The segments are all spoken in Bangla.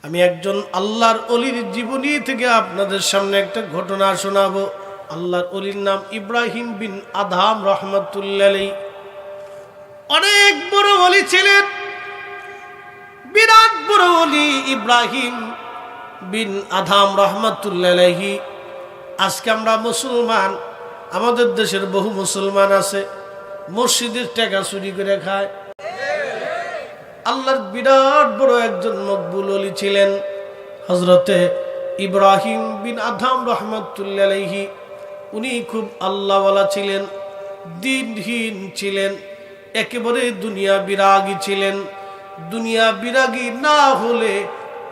আমি একজন আল্লাহর ওলির জীবনী থেকে আপনাদের সামনে একটা ঘটনা শোনাবো। আল্লাহর ওলির নাম ইব্রাহিম বিন আদহাম রহমাতুল্লাহ আলাইহি। অনেক বড় ওলি ছিলেন, বিরাট বড় ওলি ইব্রাহিম বিন আদহাম রহমাতুল্লাহ আলাইহি। আজকে আমরা মুসলমান, আমাদের দেশের বহু মুসলমান আছে মসজিদের টাকা চুরি করে খায়। আল্লাহর বিরাট বড় একজন মকবুল ওলি ছিলেন হযরতে ইব্রাহিম বিন আদহাম রহমাতুল্লাহ আলাইহি। উনি খুব আল্লাহওয়ালা ছিলেন, দ্বীনহীন ছিলেন, একেবারে দুনিয়া বিরাগী ছিলেন। দুনিয়া বিরাগী না হলে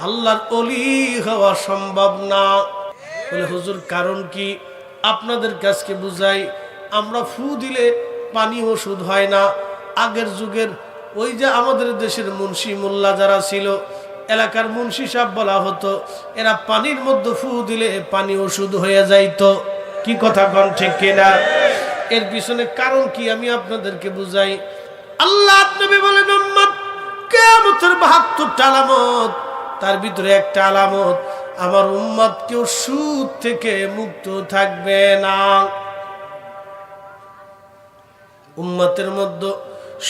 আল্লাহর ওলি হওয়া সম্ভব না। বলে হুজুর কারণ কি? আপনাদের কাছকে বুঝাই। আমরা ফু দিলে পানি ওষুধ হয় না। আগের যুগের ওই যে আমাদের দেশের মুন্সি মোল্লা যারা ছিল, এলাকার মুন্সি সাহেব বলা হতো, এরা পানির মধ্যে ফু দিলে পানি ওষুধ হয়ে যাইতো। কি কথা কন ঠিক কিনা? এর পিছনে কারণ কি আমি আপনাদেরকে বুঝাই। আল্লাহ নবী বলেন উম্মত কিয়ামতের ৭২টা আলামত, তার ভিতরে একটা আলামত আমার উম্মত কেউ সুদ থেকে মুক্ত থাকবে না। উম্মতের মধ্যে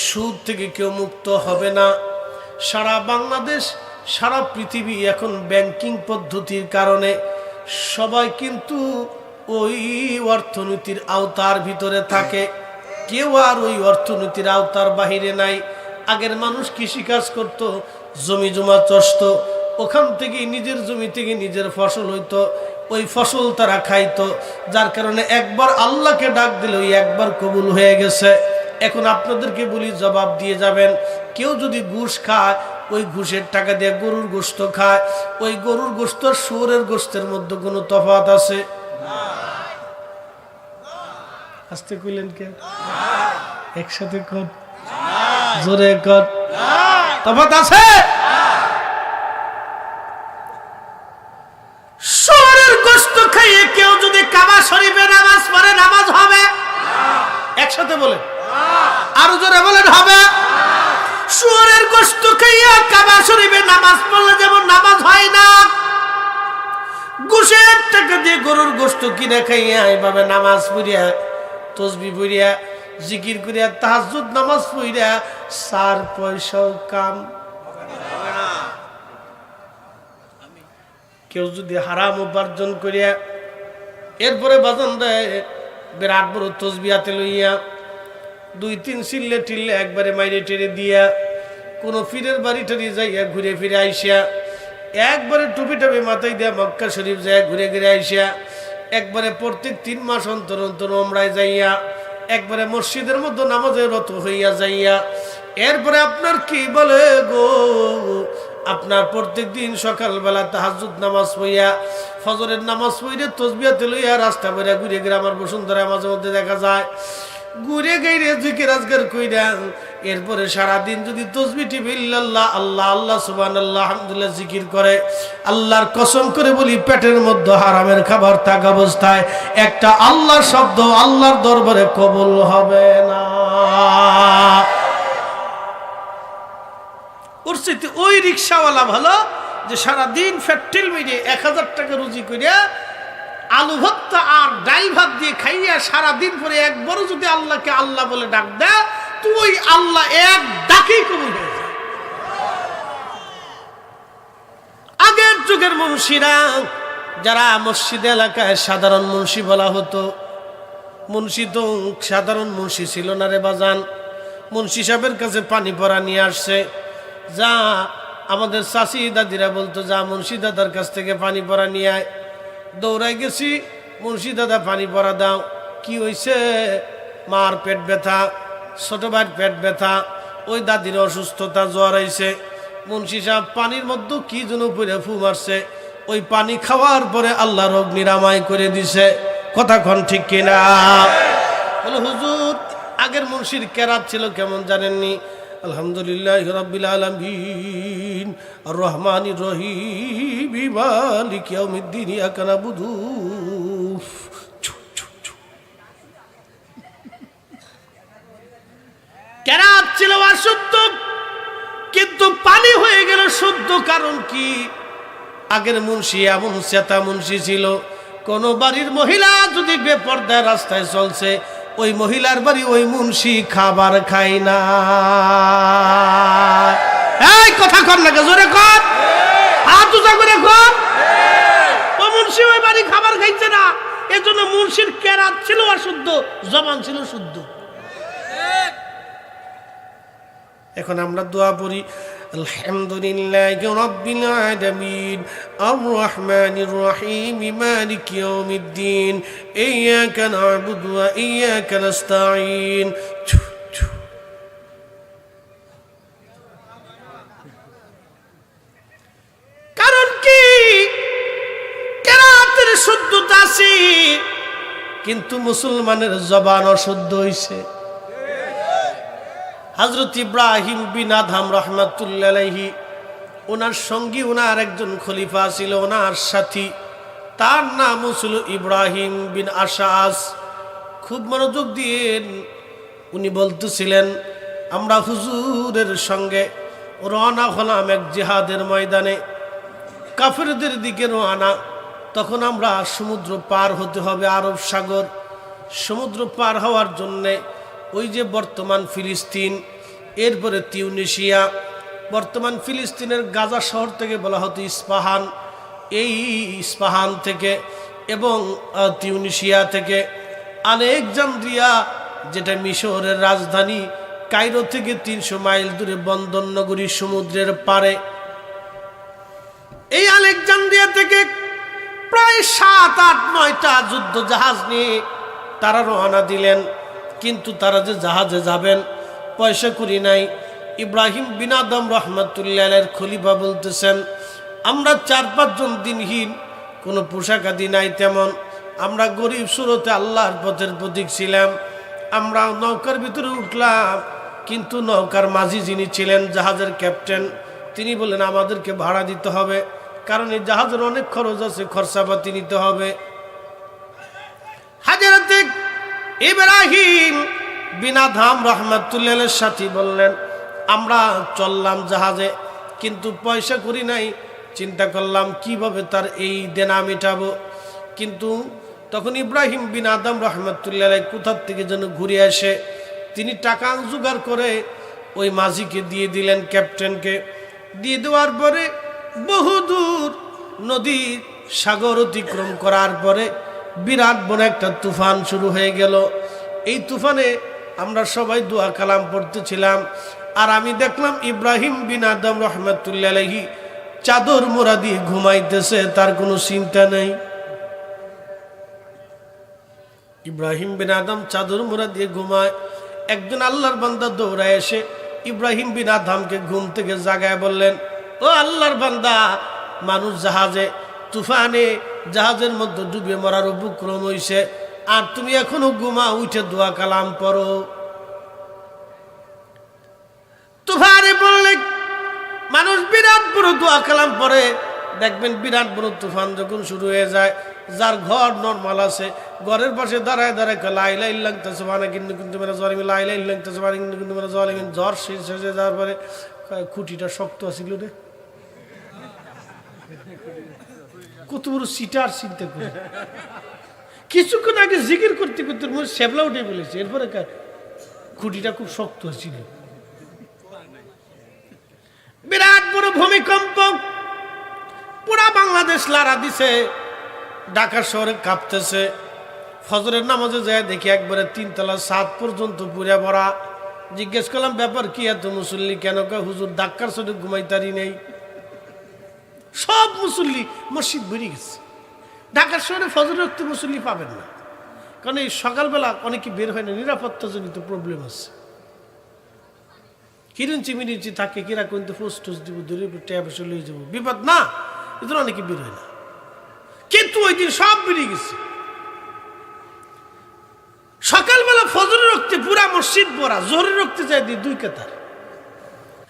সুদ থেকে কেউ মুক্ত হবে না। সারা বাংলাদেশ, সারা পৃথিবী এখন ব্যাংকিং পদ্ধতির কারণে সবাই কিন্তু ওই অর্থনীতির আওতার ভিতরে থাকে, কেউ আর ওই অর্থনীতির আওতার বাহিরে নাই। আগের মানুষ কৃষিকাজ করত, জমি জমা চষত, ওখান থেকে নিজের জমি থেকে নিজের ফসল হইতো, ওই ফসল তারা খাইতো, যার কারণে একবার আল্লাহকে ডাক দিল একবার কবুল হয়ে গেছে। এখন আপনাদেরকে বলি, জবাব দিয়ে যাবেন। কেউ যদি ঘুষ খায়, ওই ঘুষের টাকা দিয়ে গরুর গোশত খায়, ওই গরুর গোশত আর শুয়োরের গোশতের মধ্যে কোনো তফাৎ আছে? আস্তে কইলেন কে? একসাথে কর, জোরে কর। তফাৎ আছে? শুয়োরের গোশত খাইয়ে কেউ যদি কাবা শরীফে নামাজ পড়ে, নামাজ হবে? একসাথে বলেন, আরো জোরে বলেন, হবে? শুয়োরের গোশত খাইয়া কাবা শরীফে নামাজ পড়লে যেমন নামাজ হয় না, ঘুষের টাকা দিয়ে গরুর গোশত কিনে খাইয়া এইভাবে নামাজ পড়িয়া, তসবিহ পড়িয়া, জিকির করিয়া, তাহাজ্জুদ নামাজ পড়িয়া 4 পয়সাও কাম হবে না। কেউ যদি হারাম উপার্জন করিয়া এরপরে বাজান দেয় বিরাট বড় তসবিহ হাতে লইয়া 2-3 সিল্লে টিল্লে একবারে মাইরে টেরে দিয়া কোনো পীরের বাড়ি টাড়ি যাইয়া ঘুরে ফিরে আইসা, একবারে টুপি টাপি মাথায় দিয়া মক্কা শরীফ যাইয়া ঘুরে ঘুরে আইসা, একবারে প্রত্যেক 3 মাস অন্তর অন্তর ওমরায় যাইয়া, একবারে মসজিদের মধ্যে নামাজে রত হইয়া যাইয়া, এরপরে আপনার কি বলে গো, আপনার প্রত্যেক দিন সকালবেলা তাহাজ্জুদ নামাজ পড়িয়া, ফজরের নামাজ পড়িয়া তসবিহ লইয়া রাস্তা বেড়া ঘুরে ঘুরে আমার বসুন্ধরা মাঝে মধ্যে দেখা যায় ঘুরে গাইরে জিকির আজগার কইরা, এরপরে সারাদিন যদি তসবিহ টিপে ইল্লাল্লাহ আল্লাহ আল্লাহ সুবহানাল্লাহ আলহামদুলিল্লাহ জিকির করে, আল্লাহর কসম করে বলি পেটের মধ্যে হারামের খাবার থাকা অবস্থায় একটা আল্লাহ শব্দ আল্লাহর দরবারে কবুল হবে না। ওই রিক্সাওয়ালা ভালো যে সারাদিন ফ্যাক্টরি মিলে 1000 টাকা রুজি করিয়া আলু ভর্তা আর ডাল ভাত দিয়ে খাইয়া সারাদিন পরে একবারও যদি আল্লাহকে আল্লাহ বলে ডাক দেয়, তুই আল্লাহ এক ডাকেই কবুল হয়ে যায়। আগের যুগের মুন্সিরা যারা মসজিদ এলাকায় সাধারণ মুন্সি বলা হতো, মুন্সি তো সাধারণ মুন্সি ছিল না রে বাজান। মুন্সি সাহেবের কাছে পানি পড়া নিয়ে আসছে, যা আমাদের চাচি দাদিরা বলতো, যা মুন্সি দাদার কাছ থেকে পানি পড়া নিয়ে আয়। দৌড়াই গেছি, মুন্সি দাদা পানি পড়া দাও। কি হয়েছে? মার পেট ব্যথা, ছোট ভাইয়ের পেট ব্যথা, ওই দাদির অসুস্থতা, জ্বর হয়েছে। মুন্সি সাহেব পানির মধ্যে কি যেন পরে ফু মারছে, ওই পানি খাওয়ার পরে আল্লাহ রোগ নিরাময় করে দিছে। কথা কন ঠিক কিনা? বলে হুজুর আগের মুন্সির কেরাত ছিল কেমন জানেননি? আলহামদুলিল্লাহি রাব্বিল আলামিন আর রহমানির রহিম মালিকি ইয়াউমিদ্দিন ইয়াকা নাবুদু। কেরাত ছিল অশুদ্ধ, কিন্তু পানি হয়ে গেল শুদ্ধ। কারণ কি? আগের মুন্সি এমন চেতা মুন্সি ছিল, কোন বাড়ির মহিলা যদি বেপরদায় রাস্তায় চলছে, ওই মহিলার বাড়ি ওই মুন্সি খাবার খায় না। এই কথা কর না, জোরে কর, হাত উঁচা করে কর। ও মুন্সি ওই বাড়ি খাবার খাইছে না, এজন্য মুন্সির কেরাত ছিল অশুদ্ধ, জবান ছিল শুদ্ধ। এখন আমরা দোয়া পড়ি, আলহামদুলিল্লাহি রাব্বিল আলামিন আর রহমানির রহিম মালিকি ইয়াউমিদ্দিন ইয়্যাকা না'বুদু ওয়া ইয়্যাকা নাস্তাঈন। কারণ কি কেরাতের শুদ্ধতা আছে, কিন্তু মুসলমানের জবান অশুদ্ধ হইছে। হযরত ইব্রাহিম বিন আদহাম রাহমাতুল্লাহি আলাইহি, ওনার সঙ্গী ওনার একজন খলিফা ছিল, ওনার সাথী, তার নাম ছিল ইব্রাহিম বিন আশআস। খুব মনোযোগ দিয়েন, উনি বলতেছিলেন, আমরা হুজুরের সঙ্গে রওনা হলাম এক জিহাদের ময়দানে, কাফেরদের দিকে রওনা। তখন আমরা সমুদ্র পার হতে হবে, আরব সাগর। সমুদ্র পার হওয়ার জন্যে ওই যে বর্তমান ফিলিস্তিন, এরপরে তিউনিসিয়া, বর্তমান ফিলিস্তিনের গাজা শহর থেকে বলা হতো ইস্পাহান, এই ইস্পাহান থেকে এবং তিউনিসিয়া থেকে আলেকজান্দ্রিয়া, যেটা মিশরের রাজধানী, কায়রো থেকে 300 মাইল দূরে বন্দর নগরী সমুদ্রের পারে। এই আলেকজান্দ্রিয়া থেকে প্রায় 7, 8, 9টা যুদ্ধ জাহাজ নিয়ে তারা রওনা দিলেন। কিন্তু তারা যে জাহাজে যাবেন, পয়সা করি নাই। ইব্রাহিম বিন আদম রাহমাতুল্লাহি আলাইহির খলিফা বলতেছেন, আমরা 4-5 জন দিনহীন, কোনো পোশাক আদি নাই তেমন, আমরা গরিব সুরতে আল্লাহর পথের প্রতীক ছিলাম। আমরা নৌকার ভিতরে উঠলাম, কিন্তু নৌকার মাঝি যিনি ছিলেন, জাহাজের ক্যাপ্টেন, তিনি বললেন আমাদেরকে ভাড়া দিতে হবে, কারণ এই জাহাজের অনেক খরচ আছে, খরচাপাতি নিতে হবে। হযরত ইব্রাহিম বিন আদহাম রাহমাতুল্লাহি আলাইহির সাথী বললেন, আমরা চললাম জাহাজে, কিন্তু পয়সা করি নাই। চিন্তা করলাম কিভাবে তার এই দেনা মেটাবো। কিন্তু তখন ইব্রাহিম বিন আদম রাহমাতুল্লাহি আলাইহি কোথা থেকে যেন ঘুরে আসে, তিনি টাকা জোগাড় করে ওই মাঝিকে দিয়ে দিলেন, ক্যাপ্টেনকে দিয়ে দেওয়ার পরে বহুদূর নদী সাগর অতিক্রম করার পরে বিরাট বড় একটা তুফান শুরু হয়ে গেল। এই তুফানে আমরা সবাই দোয়া কালাম পড়তেছিলাম, আর আমি দেখলাম ইব্রাহিম বিন আদম রাহমাতুল্লাহি আলাইহি চাদর মোড়া দিয়ে ঘুমাইতেছে, তার কোনো চিন্তা নেই। ইব্রাহিম বিন আদম চাদর মোড়া দিয়ে ঘুমায়। একজন আল্লাহর বান্দা দৌড়ায় এসে ইব্রাহিম বিন আদমকে ঘুম থেকে জাগায় বললেন, ও আল্লাহর বান্দা, মানুষ জাহাজে তুফানে জাহাজের মধ্যে ডুবে মরার উপক্রম হইছে, আর তুমি এখনো ঘুমা, উঠে দোয়া কালাম পড়ো। তুফানে বললে মানুষ বিরাট বড় দোয়া কালাম পড়ে, দেখবেন বিরাট বড় তুফান যখন শুরু হয়ে যায়, যার ঘর নরমাল আছে, ঘরের পাশে দাঁড়ায় দাঁড়ায় লা ইলাহা ইল্লাল্লাহ সুবহানাকা ইন্নী কুনতু মিনাজ জালিমিন, লা ইলাহা ইল্লাল্লাহ সুবহানাকা ইন্নী কুনতু মিনাজ জালিমিন। জ্বর শেষ হয়ে যাওয়ার পরে খুঁটিটা শক্ত আছিল রে, কত বড় সিটার, চিন্তা করে। কিছুক্ষণ আগে জিকির করতে করতে শ্যাবলা উঠে বলেছে, এরপরে খুঁটিটা খুব শক্ত ছিল। বিরাট বড় ভূমিকম্প, পুরা বাংলাদেশ লাড়া দিছে, ঢাকা শহরে কাঁপতেছে। ফজরের নামাজে যায় দেখি একবারে 3 তলা ছাদ পর্যন্ত পুরা ভরা। জিজ্ঞেস করলাম ব্যাপার কি, এত মুসল্লি কেন? হুজুর ধাক্কার চোটে ঘুমাইতারি নেই, সব মুসল্লি মসজিদ ভরে গেছে। ঢাকার শহরে ফজর রক্তে মুসল্লি পাবেন না, কারণ এই সকালবেলা অনেকে বের হয় না, নিরাপত্তাজনিত প্রবলেম আছে। কিরিঞ্চি মিরিঞ্চি থাকে, কিরা কিন্তু ফোস টোস দিব, দূরে ট্যাব এসে লয়ে যাবো, বিপদ না, এদের অনেকে বের হয় না। কিন্তু ওই দিন সব বেরিয়ে গেছে। সকালবেলা ফজরের রক্তে পুরা মসজিদ ভরা, জোহরের রক্তে যায় 2 কাতার।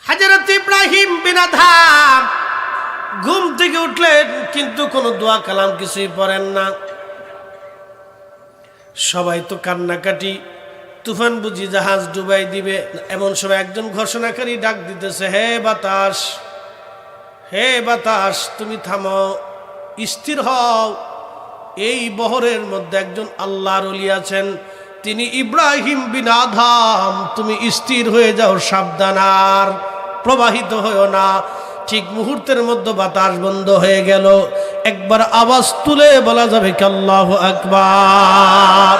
হযরত ইব্রাহিম বিন আদহাম ঘুম থেকে উঠলেন, কিন্তু কোনো দোয়া কালাম কিছুই পড়েন না। সবাই তো কান্নাকাটি, তুফান বুঝি জাহাজ ডুবাই দিবে। এমন সময় একজন ঘোষণাকারী ডাক দিতেছে, হে বাতাস, হে বাতাস তুমি থামো, স্থির হও। এই বহরের মধ্যে একজন আল্লাহর ওলি আছেন, তিনি ইব্রাহিম বিন আদম। তুমি স্থির হয়ে যাও, সাবধান, আর প্রবাহিত হয়েও না। ঠিক মুহূর্তের মধ্যে বাতাস বন্ধ হয়ে গেল। একবার আওয়াজ তুলে বলা যাবে কি আল্লাহু আকবার?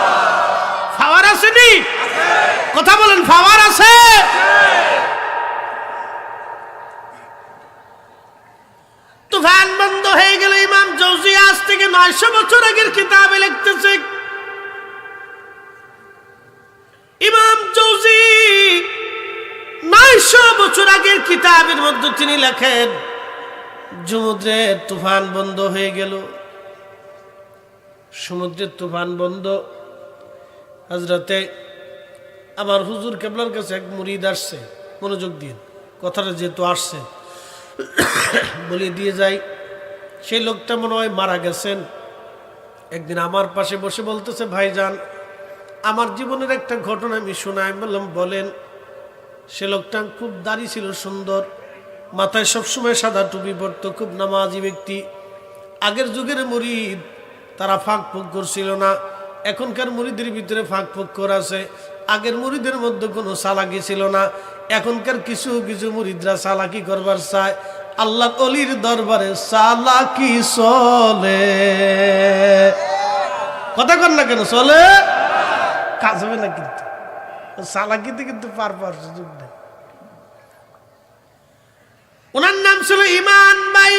ফাওয়ার আসেনি? কথা বলেন, ফাওয়ার আছে? তুফান বন্ধ হয়ে গেল। ইমাম জৌজি আজ থেকে 900 বছর আগের কিতাবে লিখতেছে, ইমাম জৌজি 900 বছর আগের কিতাবের মধ্যে তিনি লেখেন, সমুদ্রের তুফান বন্ধ হয়ে গেল। সমুদ্রের তুফান বন্ধ। হযরতে আমার হুজুর কেবলার কাছে এক মুরিদ আসছে, মনোযোগ দিন, কথাটা যেহেতু আসছে বলে দিয়ে যাই। সেই লোকটা মনে হয় মারা গেছেন। একদিন আমার পাশে বসে বলতেছে, ভাইজান আমার জীবনের একটা ঘটনা আমি শোনাই। আমি বললাম বলেন। সে লোকটা খুব দাড়ি ছিল, সুন্দর, মাথায় সবসময় সাদা টুপি পরতো, খুব নামাজি ব্যক্তি। আগের যুগের মুরিদ তারা ফাঁক ফোক করছিল না। এখনকার মুরিদের ভিতরে ফাঁক ফোক করা আছে। আগের মুরিদের মধ্যে কোনো চালাকি ছিল না। এখনকার কিছু কিছু মুরিদরা চালাকি করবার চায়। আল্লাহ অলির দরবারে চালাকি চলে। কথা কর না কেন? চলে, কাজ হবে না। কিন্তু চালাকিতে কিন্তু পার সুযোগ নেই। ওনার নাম ছিল ইমান ভাই,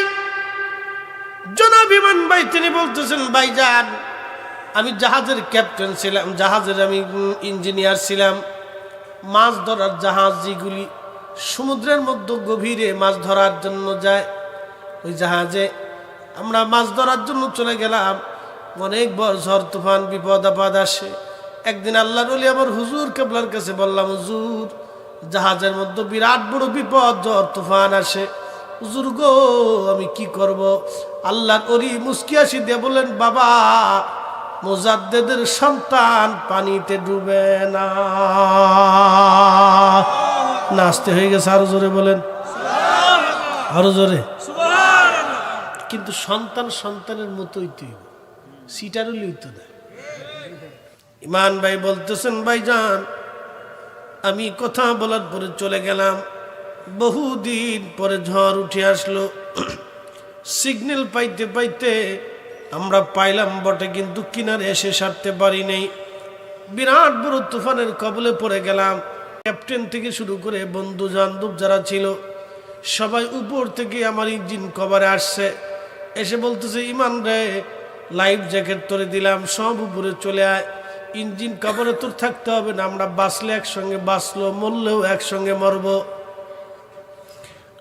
জনাব ইমান ভাই। তিনি বলতেছেন, ভাইজান আমি জাহাজের ক্যাপ্টেন ছিলাম, জাহাজের আমি ইঞ্জিনিয়ার ছিলাম। মাছ ধরার জাহাজ যেগুলি সমুদ্রের মধ্যে গভীরে মাছ ধরার জন্য যায়, ওই জাহাজে আমরা মাছ ধরার জন্য চলে গেলাম। অনেক বড় ঝড় তুফান, বিপদ আপদ আসে। একদিন আল্লাহর ওলি আমার হুজুর কেবলার কাছে বললাম, হুজুর জাহাজের মধ্যে বিরাট বড় বিপদ, ঝড় তুফান আসে, হুজুর গো আমি কি করব? আল্লাহর ওলি মুস্কি হাসি দিয়ে বললেন, বাবা মুজাদ্দেদের সন্তান পানিতে ডুবে না। নাচতে হয়ে গেছে, আরো জোরে বলেন, আরো জোরে। কিন্তু সন্তান সন্তানের মতোই তুই, সিটারও লইতো না। ইমান ভাই বলতেছেন, ভাইজান আমি কথা বলার পরে চলে গেলাম। বহুদিন পরে ঝড় উঠে আসলো। সিগন্যাল পাইতে পাইতে আমরা পাইলাম বটে, কিন্তু কিনারে এসে সারতে পারি নাই। বিরাট বড় তুফানের কবলে পড়ে গেলাম। ক্যাপ্টেন থেকে শুরু করে বন্ধু বান্ধব যারা ছিল সবাই উপর থেকে আমার ইঞ্জিন কভারে আসছে। এসে বলতেছে, ইমান রে লাইফ জ্যাকেট তোরে দিলাম, সব উপরে চলে আয়, ইঞ্জিন কভারে তোর থাকতে হবে না। আমরা বাঁচলে একসঙ্গে বাঁচলো, মরলেও একসঙ্গে মরব।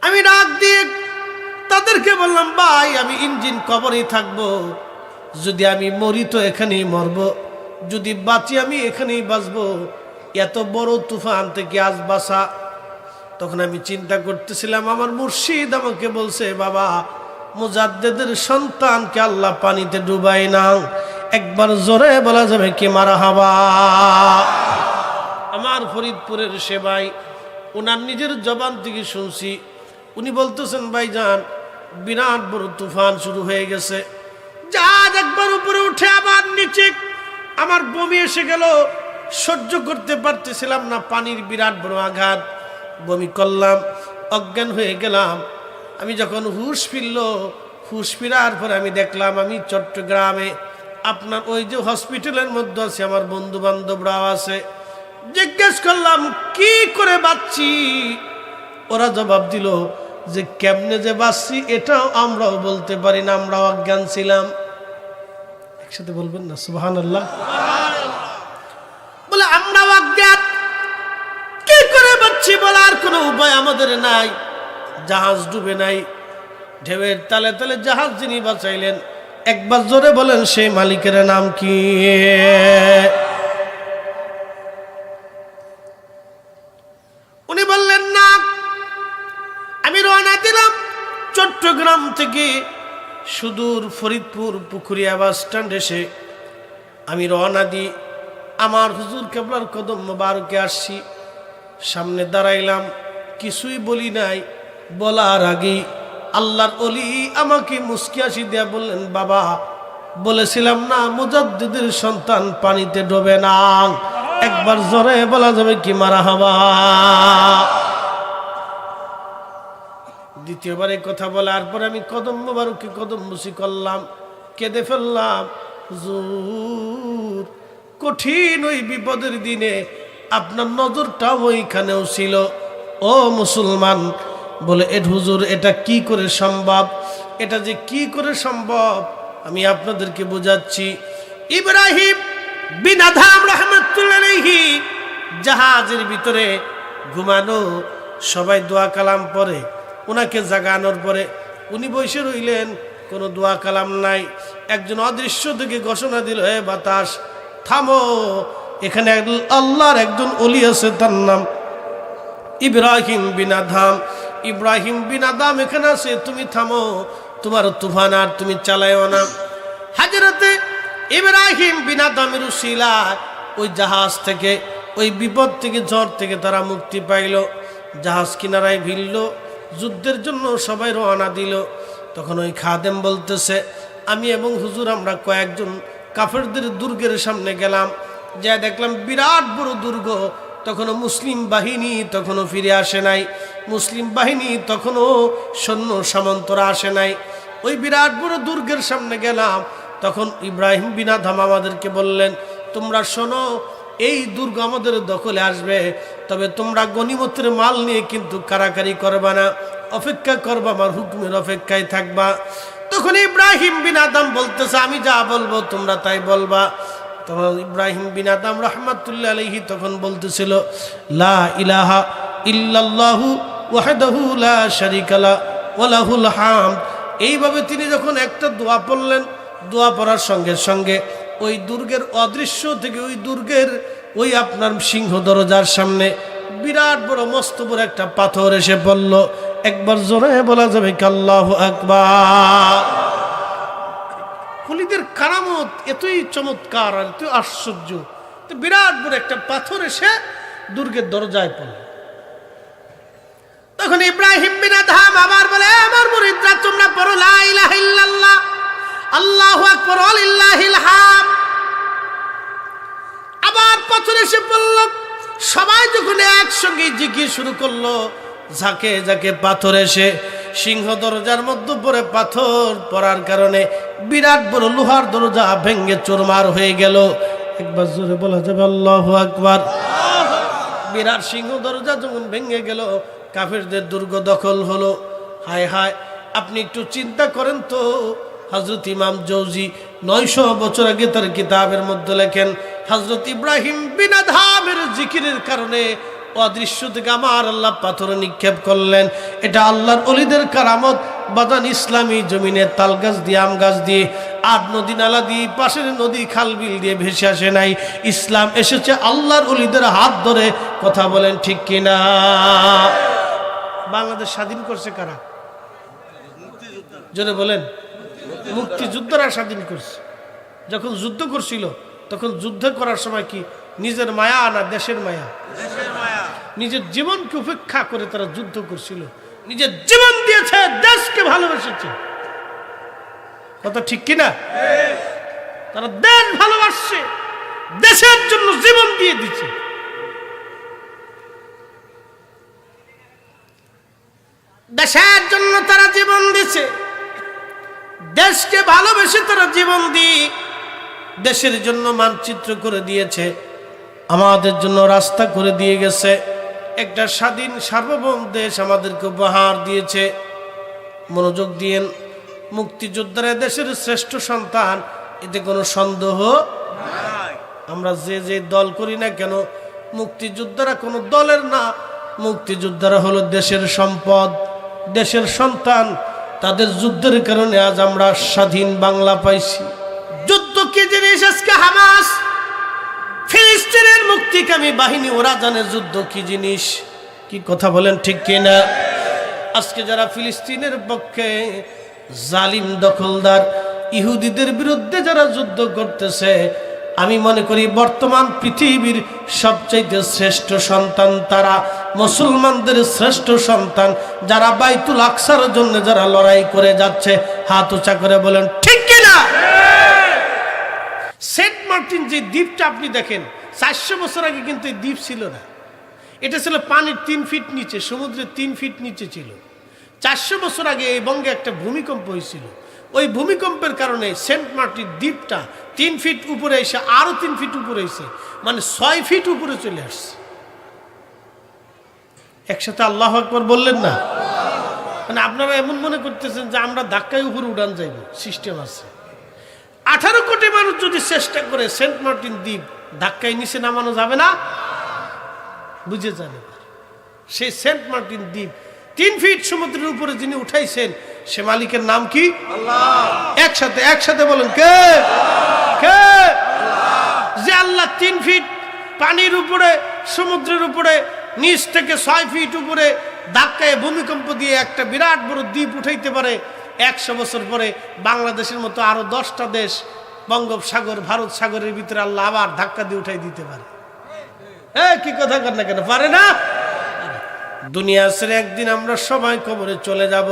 আমি ডাক দিয়ে তাদেরকে বললাম, ভাই আমি ইঞ্জিন কভারেই থাকবো, যদি আমি মরি তো এখানেই মরব, যদি বাঁচি আমি এখানেই বাঁচবো। এত বড় তুফান থেকে আজ বাঁচা। তখন আমি চিন্তা করতেছিলাম, আমার মুর্শিদ আমাকে বলছে, বাবা মুজাদ্দেদের সন্তানকে আল্লাহ পানিতে ডুবাই না। একবার জোরে বলা যাবে কি মারহাবা? আমার ফরিদপুরের সেবাই, ওনার নিজের জবান থেকে শুনছি, উনি বলতেছেন, ভাইজান বিরাট বড় তুফান শুরু হয়ে গেছে, জাহাজ একবার উপরে উঠে আবার নিচে। আমার বমি এসে গেল, সহ্য করতে পারতেছিলাম না, পানির বিরাট বড় আঘাত। বমি করলাম, অজ্ঞান হয়ে গেলাম। আমি যখন হুশ ফিরল, হুশ ফিরার পরে আমি দেখলাম আমি চট্টগ্রামে আপনার ওই যে হসপিটালের মধ্যে আছে, আমার বন্ধু বান্ধবরাও আছে। জিজ্ঞেস করলাম কি করে বাঁচছি? ওরা জবাব দিল যে কেমনে যে বাঁচছি এটাও আমরাও বলতে পারি না, আমরাও অজ্ঞান ছিলাম। একসাথে বলবেন না সুবহানাল্লাহ? বলে আমরাও অজ্ঞান, কি করে বাঁচছি বলার কোনো উপায় আমাদের নাই। জাহাজ ডুবে নাই, ঢেউয়ের তালে তালে জাহাজ যিনি বাঁচাইলেন, একবার জোরে বলেন সেই মালিকের নাম কি? উনি বললেন না। আমি রওনা দিলাম চট্টগ্রাম থেকে সুদূর ফরিদপুর পুকুরিয়া বাস স্ট্যান্ড এসে আমি রওনা দিই। আমার হুজুর কেবলার কদম মোবারকে আসছি, সামনে দাঁড়াইলাম, কিছুই বলি নাই। বলার আগেই আল্লাহর ওলি আমাকে মুস্কি হাসি দিয়া বললেন, বাবা বলেছিলাম না মুজাদ্দিদের সন্তান পানিতে ডোবে না। একবার জোরে বলা যাবে কি মারহাবা। দ্বিতীয়বার এই কথা বলার পরে আমি কদম মোবারকে কদম মুসি করলাম, কেঁদে ফেললাম। হুজুর কঠিন ওই বিপদের দিনে আপনার নজরটাও ওইখানেও ছিল। ও মুসলমান, বলে হুজুর এটা কি করে সম্ভব? এটা যে কি করে সম্ভব আমি আপনাদেরকে বোঝাচ্ছি। ইব্রাহিম বিন আদহাম রাহমাতুল্লাহি আলাইহি জাহাজের ভিতরে ঘুমানো, সবাই দোয়া কালাম পড়ে, ওনাকে জাগানোর পরে উনি বসে রইলেন, কোনো দোয়া কালাম নাই। একজন অদৃশ্য থেকে ঘোষণা দিল, হে বাতাস থামো, এখানে আল্লাহর একজন ওলি আছে, তার নাম ইব্রাহিম বিন আদহাম। ইব্রাহিম বিন আদহাম এখানে আছে, তুমি থামো, তোমার তুফান আর তুমি চালায়ও না। হাজরতে ইব্রাহিম বিন আদহামের উসিলা ওই জাহাজ থেকে, ওই বিপদ থেকে, ঝড় থেকে তারা মুক্তি পাইল। জাহাজ কিনারায় ভিড়ল, যুদ্ধের জন্য সবাই রওনা দিল। তখন ওই খাদেম বলতেছে, আমি এবং হুজুর আমরা কয়েকজন কাফেরদের দুর্গের সামনে গেলাম, যা দেখলাম বিরাট বড় দুর্গ। তখনও মুসলিম বাহিনী তখনও ফিরে আসে নাই, মুসলিম বাহিনী তখনও সৈন্য সামন্তরা আসে নাই। ওই বিরাট বড় দুর্গের সামনে গেলাম, তখন ইব্রাহিম বিন আদহাম আমাদেরকে বললেন, তোমরা শোনো, এই দুর্গ আমাদের দখলে আসবে, তবে তোমরা গনিমতের মাল নিয়ে কিন্তু কারাকারি করবা না, অপেক্ষা করবা, আমার হুকুমের অপেক্ষায় থাকবা। তখন ইব্রাহিম বিন আদহাম বলতেছে, আমি যা বলবো তোমরা তাই বলবা। তখন ইব্রাহিম বিন আদহাম রাহমাতুল্লাহি আলাইহি তখন বলতেছিল, লা ইলাহা ইল্লাল্লাহু ওয়াহদাহু লা শারীকা লা ওয়া লাহুল হামদ। এইভাবে তিনি যখন একটা দোয়া পড়লেন, দোয়া পড়ার সঙ্গে সঙ্গে ওই দুর্গের অদৃশ্য থেকে ওই দুর্গের ওই আপনার সিংহ দরজার সামনে বিরাট বড় মস্ত বড় একটা পাথর এসে পড়ল। একবার জোরে বলা যাবে কি আল্লাহু আকবার। ওলিদের কারামত এতই চমৎকার আর এতই আশ্চর্য, তো বিরাট বড় একটা পাথর এসে দুর্গের দরজায় পড়ল। তখন ইব্রাহিম বিন আদহাম আবার বলে, আমার মুরিদরা তোমরা পড়ো লা ইলাহা ইল্লাল্লাহ আল্লাহু আকবার লিল্লাহিল হাম। আবার পাথর এসে পড়ল। সবাই যখন একসঙ্গে জিকির শুরু করলো, ঝাঁকে ঝাঁকে পাথর এসে সিংহ দরজার মধ্যে পড়ে, পাথর পড়ার কারণে বিরাট বড় লোহার দরজা ভেঙে চুরমার হয়ে গেল। একবার জোরে বলা যাবে আল্লাহু আকবার। বিরাট সিংহ দরজা যখন ভেঙে গেল, কাফেরদের দুর্গ দখল হলো। হায় হায়, আপনি একটু চিন্তা করেন তো, হযরত ইমাম জৌজি 900 বছর আগে তার কিতাবের মধ্যে লেখেন, হযরত ইব্রাহিম বিন আদহামের জিকিরের কারণে অদৃশ্য থেকে আমার আল্লাহ পাথর নিক্ষেপ করলেন। এটা আল্লাহর ওলিদের কারামত। বাদান ইসলামী জমিনে তাল গাছ দিয়ে, আম গাছ দিয়ে, আর নদী নালা দিয়ে, পাশের নদী খাল বিল দিয়ে ভেসে আসে নাই। ইসলাম এসেছে আল্লাহর ওলিদের হাত ধরে। কথা বলেন ঠিক কিনা? বাংলাদেশ স্বাধীন করছে কারা? জোরে বলেন। মুক্তিযোদ্ধারা স্বাধীন করছে। যখন যুদ্ধ করছিল তখন যুদ্ধ করার সময় কি নিজের মায়া না দেশের মায়া? নিজের জীবনকে উপেক্ষা করে তারা যুদ্ধ করছিল, নিজের জীবন দিয়েছে, দেশকে ভালোবেসেছে। কথা ঠিক কিনা? তারা দেশ ভালোবাসছে, দেশের জন্য জীবন দিয়ে দিচ্ছে। দেশের জন্য তারা জীবন দিচ্ছে, দেশকে ভালোবেসে তারা জীবন দিয়ে দেশের জন্য মানচিত্র করে দিয়েছে, আমাদের জন্য রাস্তা করে দিয়ে গেছে। একটা স্বাধীন সার্বভৌম দেশ আমাদেরকে উপহার দিয়েছে। মনোযোগ দিয়েন, মুক্তিযোদ্ধারা দেশের শ্রেষ্ঠ সন্তান, এতে কোনো সন্দেহ নাই। আমরা যে যে দল করি না কেন, মুক্তিযোদ্ধারা কোনো দলের না, মুক্তিযোদ্ধারা হলো দেশের সম্পদ, দেশের সন্তান। তাদের যুদ্ধের কারণে আজ আমরা স্বাধীন বাংলা পাইছি। যুদ্ধ কি জিনিস আজকে হামাস ফিলিস্তিনের মুক্তিকামী বাহিনী ওরা জানে যুদ্ধ কি জিনিস। কি কথা বলেন ঠিক কিনা? আজকে যারা ফিলিস্তিনের পক্ষে জালিম দখলদার ইহুদিদের বিরুদ্ধে যারা যুদ্ধ করতেছে, আমি মনে করি বর্তমান পৃথিবীর সবচাইতে শ্রেষ্ঠ সন্তান তারা। মুসলমানদের শ্রেষ্ঠ সন্তান, যারা বাইতুল আকসার জন্য যারা লড়াই করে যাচ্ছে, হাত উঁচা করে বলেন ঠিক কিনা? সেন্ট মার্টিন যে দ্বীপটা আপনি দেখেন, 400 বছর আগে কিন্তু এই দ্বীপ ছিল না। এটা ছিল পানির 3 ফিট নিচে, সমুদ্রের 3 ফিট নিচে ছিল। 400 বছর আগে এই বঙ্গে একটা ভূমিকম্প হয়েছিল। ওই ভূমিকম্পের কারণে সেন্ট মার্টিন দ্বীপটা 3 ফিট উপরে এসে আরো 3 ফিট উপরে এসে, মানে 6 ফিট উপরে চলে আসছে। একসাথে আল্লাহু আকবার বললেন না? মানে আপনারা এমন মনে করতেছেন যে আমরা ধাক্কায় উপরে উড়ান যাইব, সিস্টেম আছে। 18 কোটি মানুষ যদি চেষ্টা করে সেন্ট মার্টিন দ্বীপ ধাক্কায় নিচে নামানো যাবে না? বুঝে যান। সেই সেন্ট মার্টিন দ্বীপ 3 ফিট সমুদ্রের উপরে যিনি উঠাইছেন, সে মালিকের নাম কি? আল্লাহ। একসাথে বলেন কে? কে? যে আল্লাহ 3 ফিট পানির উপরে, সমুদ্রের উপরে, নিচ থেকে 6 ফিট উপরে ধাক্কায় ভূমিকম্প দিয়ে একটা বিরাট বড় দ্বীপ উঠাইতে পারে। 100 বছর পরে বাংলাদেশের মতো আরো 10টা দেশ বঙ্গোপসাগর, ভারত সাগরের ভিতরে আল্লাহ আবার ধাক্কা দিয়ে উঠাই দিতে পারে। কি কথা কর না কেন? পারে না? দুনিয়া ছেড়ে একদিন আমরা সবাই কবরে চলে যাব,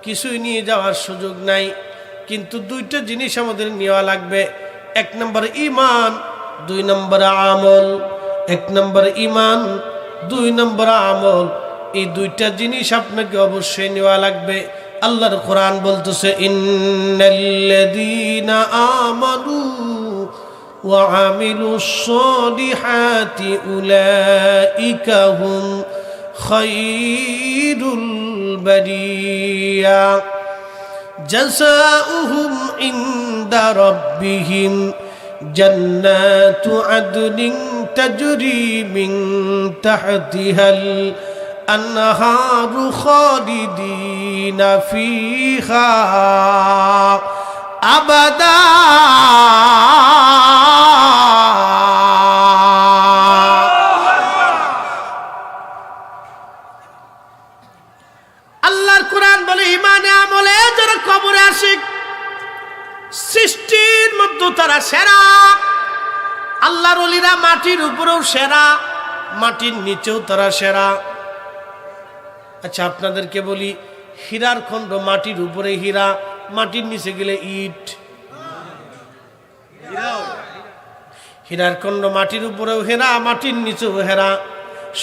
কিছুই নিয়ে যাওয়ার সুযোগ নাই। কিন্তু 2টা জিনিস আমাদের নেওয়া লাগবে। 1 নম্বর ঈমান, 2 নম্বর আমল। 1 নম্বর ঈমান, 2 নম্বর আমল। এই 2টা জিনিস আপনাকে অবশ্যই নেওয়া লাগবে। আল্লাহর কোরআন বলতেছে ইন্নাল্লাযীনা আমানু ওয়া আমিলুস সলিহাতি উলাইকা হুম খায়রুল বারিয়া জাযাউহুম ইনদা রাব্বিহিম জান্নাতু আদনিন তাজরি মিন তাহতিহাল আনহারু খালিদিনা ফিহা আবাদা। আল্লাহর কোরআন বলে ঈমানে আমলে যারা কবরে আসে, সৃষ্টির মধ্যে তারা সেরা। আল্লাহর ওলিরা মাটির উপরেও সেরা, মাটির নিচেও তারা সেরা। আচ্ছা আপনাদেরকে বলি, হীরার খণ্ড মাটির উপরে হীরা, মাটির নিচে গেলে ইট। হীরার খণ্ড মাটির উপরেও হেরা, মাটির নিচেও হেরা।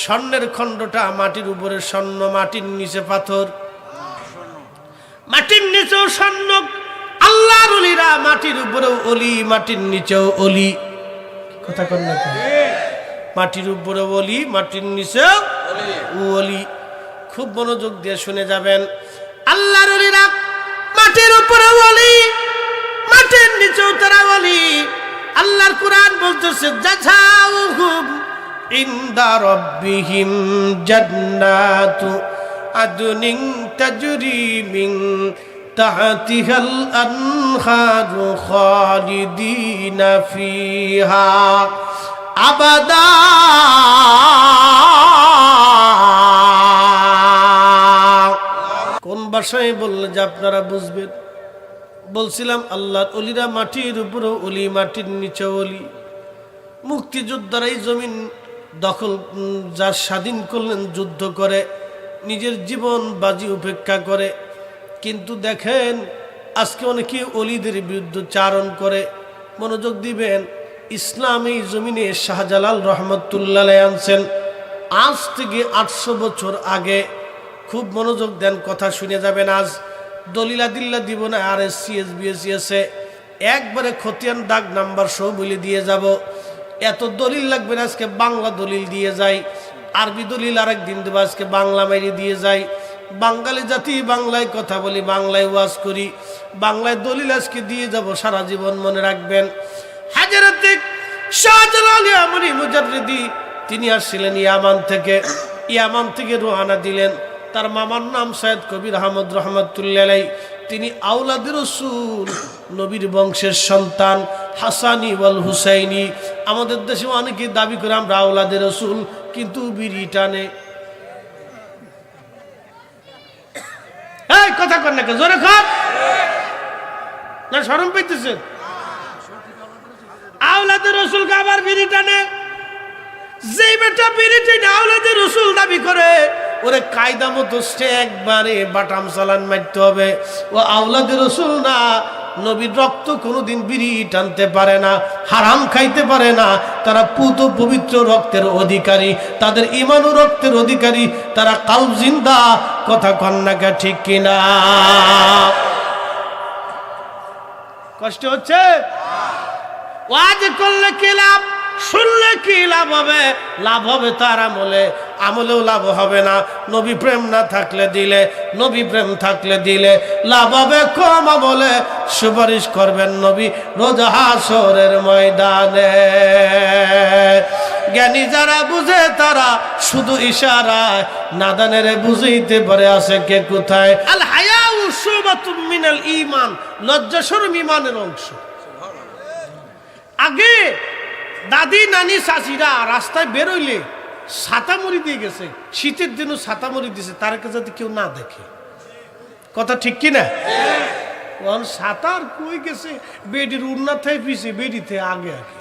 স্বর্ণের খণ্ডটা মাটির উপরে স্বর্ণ, মাটির নিচে পাথর। মাটির নিচেও স্বর্ণ। আল্লাহর ওলিরা মাটির উপরেও অলি, মাটির নিচেও অলি। কথা কন না? মাটির উপরে অলি, মাটির নিচেও অলি। খুব মনোযোগ দিয়ে শুনে যাবেন। আল্লাহর ওলিরা মাটির উপরে ওলি, মাটির নিচেও তারা ওলি। আল্লাহর কোরআন বলতেছে জাযাউহুম ইনদা রাব্বিহিম জান্নাতু আদনিন তাজরি মিন তাহতিহাল আনহারু খালিদিনা ফিহা আবাদা। কোন ভাষায় বললে যে আপনারা বুঝবেন? বলছিলাম আল্লাহর ওলিরা মাটির উপরে ওলি, মাটির নিচে ওলি। মুক্তিযোদ্ধারা এই জমিন দখল যা স্বাধীন করলেন যুদ্ধ করে, নিজের জীবন বাজি উপেক্ষা করে। কিন্তু দেখেন আজকে অনেকে ওলিদের বিরুদ্ধে চারণ করে। মনোযোগ দিবেন, ইসলাম এই জমিনে শাহজালাল রহমতুল্লাহ আনছেন আজ থেকে 800 বছর আগে। খুব মনোযোগ দেন, কথা শুনে যাবেন। আজ দলিলা দিল্লা দিব না, আর সিএসবিএসিএসে একবারে খতিয়ান দাগ নাম্বার সহ বলে দিয়ে যাব। এত দলিল লাগবে না, আজকে বাংলা দলিল দিয়ে যাই, আরবি দলিল আরেক দিন দেবো, আজকে বাংলা মেরে দিয়ে যাই। বাঙালি জাতি বাংলায় কথা বলি, বাংলায় ওয়াজ করি, বাংলায় দলিল আজকে দিয়ে যাব, সারা জীবন মনে রাখবেন। হযরত শাহজালাল ইয়ামানি মুজাররিদি তিনি আসছিলেন ইয়ামান থেকে রওনা দিলেন। তার মামার নাম সৈয়দ কবির আহমদ রহমতুল্লাহ আলাইহি। তিনি আওলাদে রাসূল, নবীর বংশের সন্তান, হাসানি ওয়াল হুসাইনি। আমাদের দেশে অনেকে দাবি করে আমরা আওলাদে রাসূল, কিন্তু বিড়ি টানে। এই কথা কর না, জোরে কর না, শরম পাইতেছেন? আওলাদে রাসূলকে আবার বিড়ি টানে। যে বেটা বিরিটি না আওলাদে রাসূল দাবি করে ওরে কায়দা মতো সে একবারে বাটাম চালান মারতে হবে। ও আওলাদে রাসূল না, নবীর রক্ত কোনোদিন বিড়ি টানতে পারে না, হারাম খাইতে পারে না। তারা পুত পবিত্র রক্তের অধিকারী, তাদের ঈমান ও রক্তের অধিকারী, তারা কালব জিন্দা। কথা কন্যাকা ঠিক কিনা? কষ্ট হচ্ছে? ওয়াজ করলে কি লাভ, শুনলে কি লাভ হবে? লাভ হবে তার আমলে, আমলেও লাভ হবে না। নবী প্রেম না থাকলে দিলে, নবী প্রেম থাকলে দিলে লাভ হবে কম আমলে। সুপারিশ করবেন নবী রোজ হাসরের ময়দানে। জ্ঞানী যারা বুঝে তারা শুধু ইশারায়, নাদানেরে বুঝাইতে পারে আছে কে কোথায়। আল হায়াউ শুবাতুম মিনাল ঈমান, লজ্জা শরম ঈমানের অংশ। আগে দাদি নানি চাচিরা রাস্তায় বেরোইলে ছাতা মুড়ি দিয়ে গেছে, শীতের দিনও ছাতা মুড়ি দিয়েছে, তার কাছে যাতে কেউ না দেখে। কথা ঠিক কিনা? ছাতার কই গেছে, বেডির উন্না থেকে পিছিয়ে, বেডিতে আগে আগে।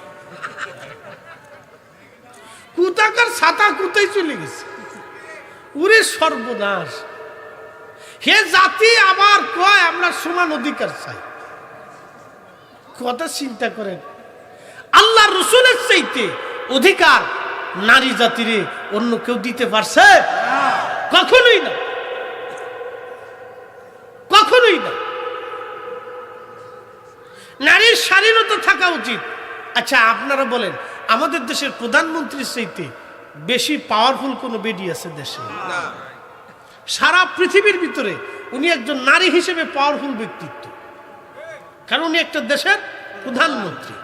কুতাকার ছাতা কুতাই চলে গেছে। উরে সর্বনাশ! হে জাতি আবার কয় আমরা সমান অধিকার চাই। কথা চিন্তা করেন, আল্লাহ রসুলের চাইতে অধিকার নারী জাতিরে অন্য কেউ দিতে পারছে? কখনোই না, কখনোই না। নারীর স্বাধীনতা থাকা উচিত। আচ্ছা আপনারা বলেন, আমাদের দেশের প্রধানমন্ত্রীর চাইতে বেশি পাওয়ারফুল কোন বেডি আছে দেশে? সারা পৃথিবীর ভিতরে উনি একজন নারী হিসেবে পাওয়ারফুল ব্যক্তিত্ব, কারণ উনি একটা দেশের প্রধানমন্ত্রী।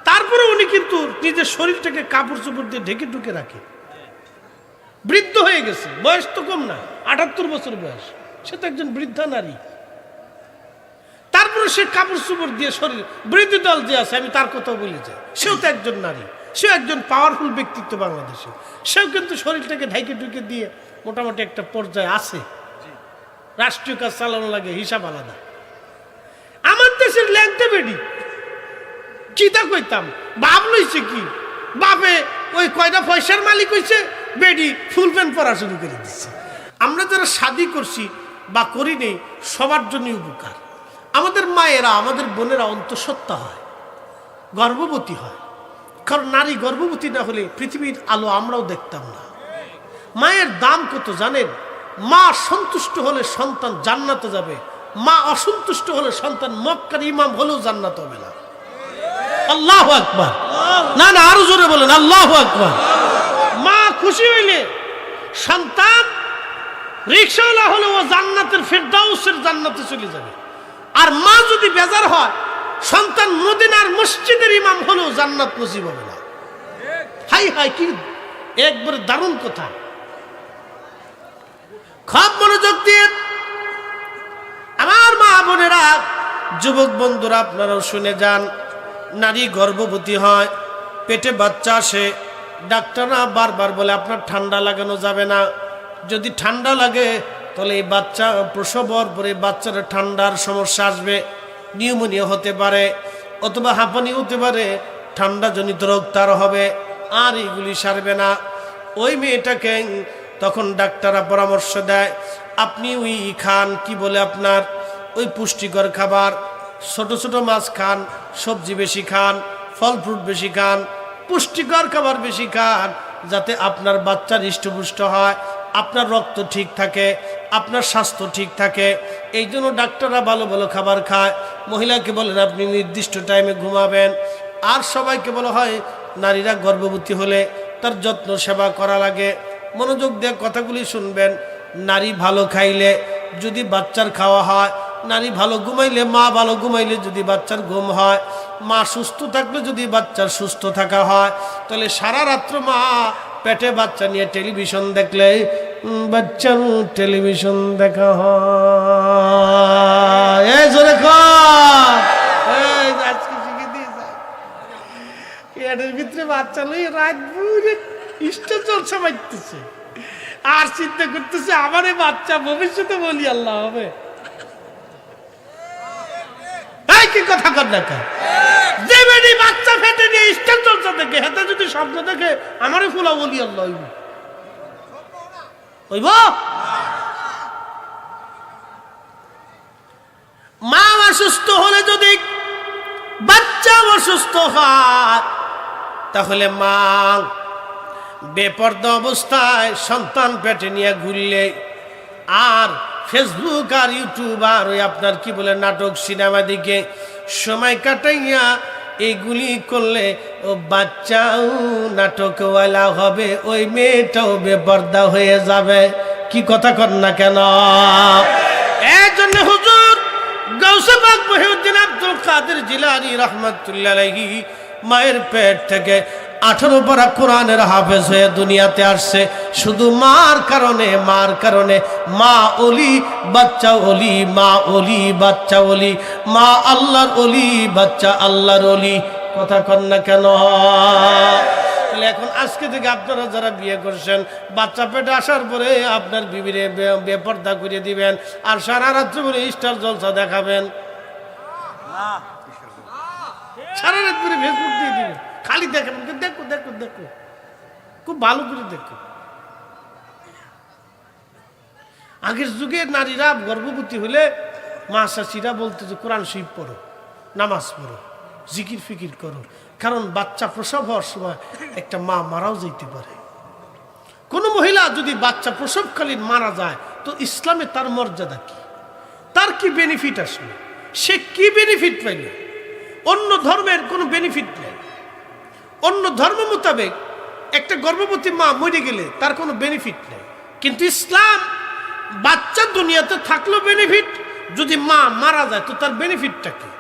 তারপরে উনি কিন্তু নিজের শরীরটাকে কাপড় চোপড় দিয়ে ঢেকে ঢুকে রাখে। বৃদ্ধ হয়ে গেছে, বয়স তো কম না, ৭৮ বছর বয়স, সে তো একজন বৃদ্ধা নারী। তারপরে সে কাপড় চোপড় দিয়ে শরীর, বিরোধী দল যে আছে আমি তার কথা বলে যাই, সেও তো একজন নারী, সেও একজন পাওয়ারফুল ব্যক্তিত্ব বাংলাদেশে। সেও কিন্তু শরীরটাকে ঢেকে ঢুকে দিয়ে মোটামুটি একটা পর্যায়ে আছে। রাষ্ট্রীয় কাজ চালানো লাগে, হিসাব আলাদা। আমার দেশের ল্যাংটা বেডি চিতা কইতাম, বাপ লইছে কি, বাপে ওই কয়টা পয়সার মালিক হইছে, বেডি ফুল প্যান্ট পরা শুরু করে দিচ্ছে। আমরা যারা শাদি করছি বা করি নেই, সবার জন্য উপকার। আমাদের মায়েরা, আমাদের বোনেরা অন্তঃসত্ত্বা হয়, গর্ভবতী হয়। কারণ নারী গর্ভবতী না হলে পৃথিবীর আলো আমরাও দেখতাম না। মায়ের দাম কত জানেন? মা সন্তুষ্ট হলে সন্তান জান্নাতে যাবে, মা অসন্তুষ্ট হলে সন্তান মক্কার ইমাম হলেও জান্নাত হবে না। আল্লাহু আকবার! না না, আরো জোরে বলেন আল্লাহু আকবার! মা খুশি হইলে সন্তান রিকশাওয়ালা হলেও জান্নাতের ফেরদাউসের জান্নাতে চলে যাবে। আর মা যদি বেজার হয়, সন্তান মদিনার মসজিদের ইমাম হলেও জান্নাত নসিব হবে না। হাই হাই, কি একবারে দারুণ কথা! খুব মনোযোগ দিয়ে আমার মা বোনেরা, যুবক বন্ধুরা, আপনারাও শুনে যান। নারী গর্ভবতী হয়, পেটে বাচ্চা আসে, ডাক্তাররা বারবার বলে আপনার ঠান্ডা লাগানো যাবে না। যদি ঠান্ডা লাগে তাহলে এই বাচ্চা প্রসব হওয়ার পরে বাচ্চার ঠান্ডার সমস্যা আসবে, নিউমোনিয়া হতে পারে, অথবা হাঁপানি হতে পারে, ঠান্ডাজনিত রোগ তার হবে, আর এগুলি সারবে না। ওই মেয়েটাকে তখন ডাক্তাররা পরামর্শ দেয়, আপনি ওই খান, কি বলে আপনার ওই পুষ্টিকর খাবার, ছোট ছোট মাছ খান, সবজি বেশি খান, ফল ফ্রুট বেশি খান, পুষ্টিকর খাবার বেশি খান, যাতে আপনার বাচ্চার হৃষ্টপুষ্ট হয়, আপনার রক্ত ঠিক থাকে, আপনার স্বাস্থ্য ঠিক থাকে। এই জন্য ডাক্তাররা ভালো ভালো খাবার খায়। মহিলাকে বলেন আপনি নির্দিষ্ট টাইমে ঘুমাবেন। আর সবাইকে বলা হয় নারীরা গর্ভবতী হলে তার যত্ন সেবা করা লাগে। মনোযোগ দিয়ে কথাগুলি শুনবেন। নারী ভালো খাইলে যদি বাচ্চার খাওয়া হয়, নারী ভালো ঘুমাইলে, মা ভালো ঘুমাইলে যদি বাচ্চার ঘুম হয়, মা সুস্থ থাকলে যদি বাচ্চার সুস্থ থাকা হয়, তাহলে সারা রাত্র মা পেটে বাচ্চা নিয়ে টেলিভিশন দেখলে বাচ্চার টেলিভিশন দেখা হয়। আজকে শিখে দিয়ে যায় এর ভিতরে বাচ্চা লই রাত বুড়ে ইষ্ট চলছে মারতেছে, আর চিন্তা করতেছে আমারে বাচ্চা ভবিষ্যতে বলি আল্লাহ হবে। কি কথা কর না, যে বেডি এই বাচ্চা ফেটে নিয়ে স্টার জলসা দেখে, হাতে যদি স্বপ্ন দেখে আমারই ফুলা বলি আল্লাহ হইব। মা অসুস্থ হলে যদি বাচ্চা অসুস্থ হয়, তাহলে মা বেপর্দা অবস্থায় সন্তান পেটে নিয়ে ঘুরলে আর ফেসবুক আর ইউটিউব আর ওই আপনার কি বলে নাটক সিনেমা দিকে সময় কাটাইয়া এইগুলি করলে ও বাচ্চাও নাটকওয়ালা হবে, ওই মেয়েটাও বেপর্দা হয়ে যাবে। কি কথা কর না কেন? এই জন্য হুজুর গাউসে পাক মহিউদ্দিন আব্দুল কাদের জিলানী রাহমাতুল্লাহ আলাইহি মায়ের পেট থেকে 18 পারা কোরআনের হাফেজ হয়ে দুনিয়াতে আসছে শুধু মার কারণে। মার কারণে মা ওলি বাচ্চা ওলি, মা ওলি বাচ্চা ওলি, মা আল্লাহর ওলি বাচ্চা আল্লাহর ওলি। কথা কন না কেন? এখন আজকে থেকে আপনারা যারা বিয়ে করছেন, বাচ্চা পেটে আসার পরে আপনার বিবিরে বেপর্দা করে দিবেন আর সারা রাত্র বলে স্টার জলসা দেখাবেন, সারা রাত করে ফেসবুক দিয়ে দিবেন, খালি দেখেন দেখো দেখো দেখো, খুব ভালো করে দেখো। আগের যুগে নারীরা গর্ভবতী হলে মা চাচিরা বলতো যে কোরআন শরীফ পড়ো, নামাজ পড়ো, জিকির ফিকির করো, কারণ বাচ্চা প্রসব হওয়ার সময় একটা মা মারাও যেতে পারে। কোনো মহিলা যদি বাচ্চা প্রসবকালীন মারা যায় তো ইসলামে তার মর্যাদা কি, তার কি বেনিফিট আসবে, সে কি বেনিফিট পাইল? অন্য ধর্মের কোনো বেনিফিট নেই। অন্য ধর্ম মোতাবেক একটা গর্ভবতী মা মরে গেলে তার কোনো বেনিফিট নেই, কিন্তু ইসলাম বাচ্চা দুনিয়াতে থাকলেও বেনিফিট, যদি মা মারা যায় তো তার বেনিফিটটা কি?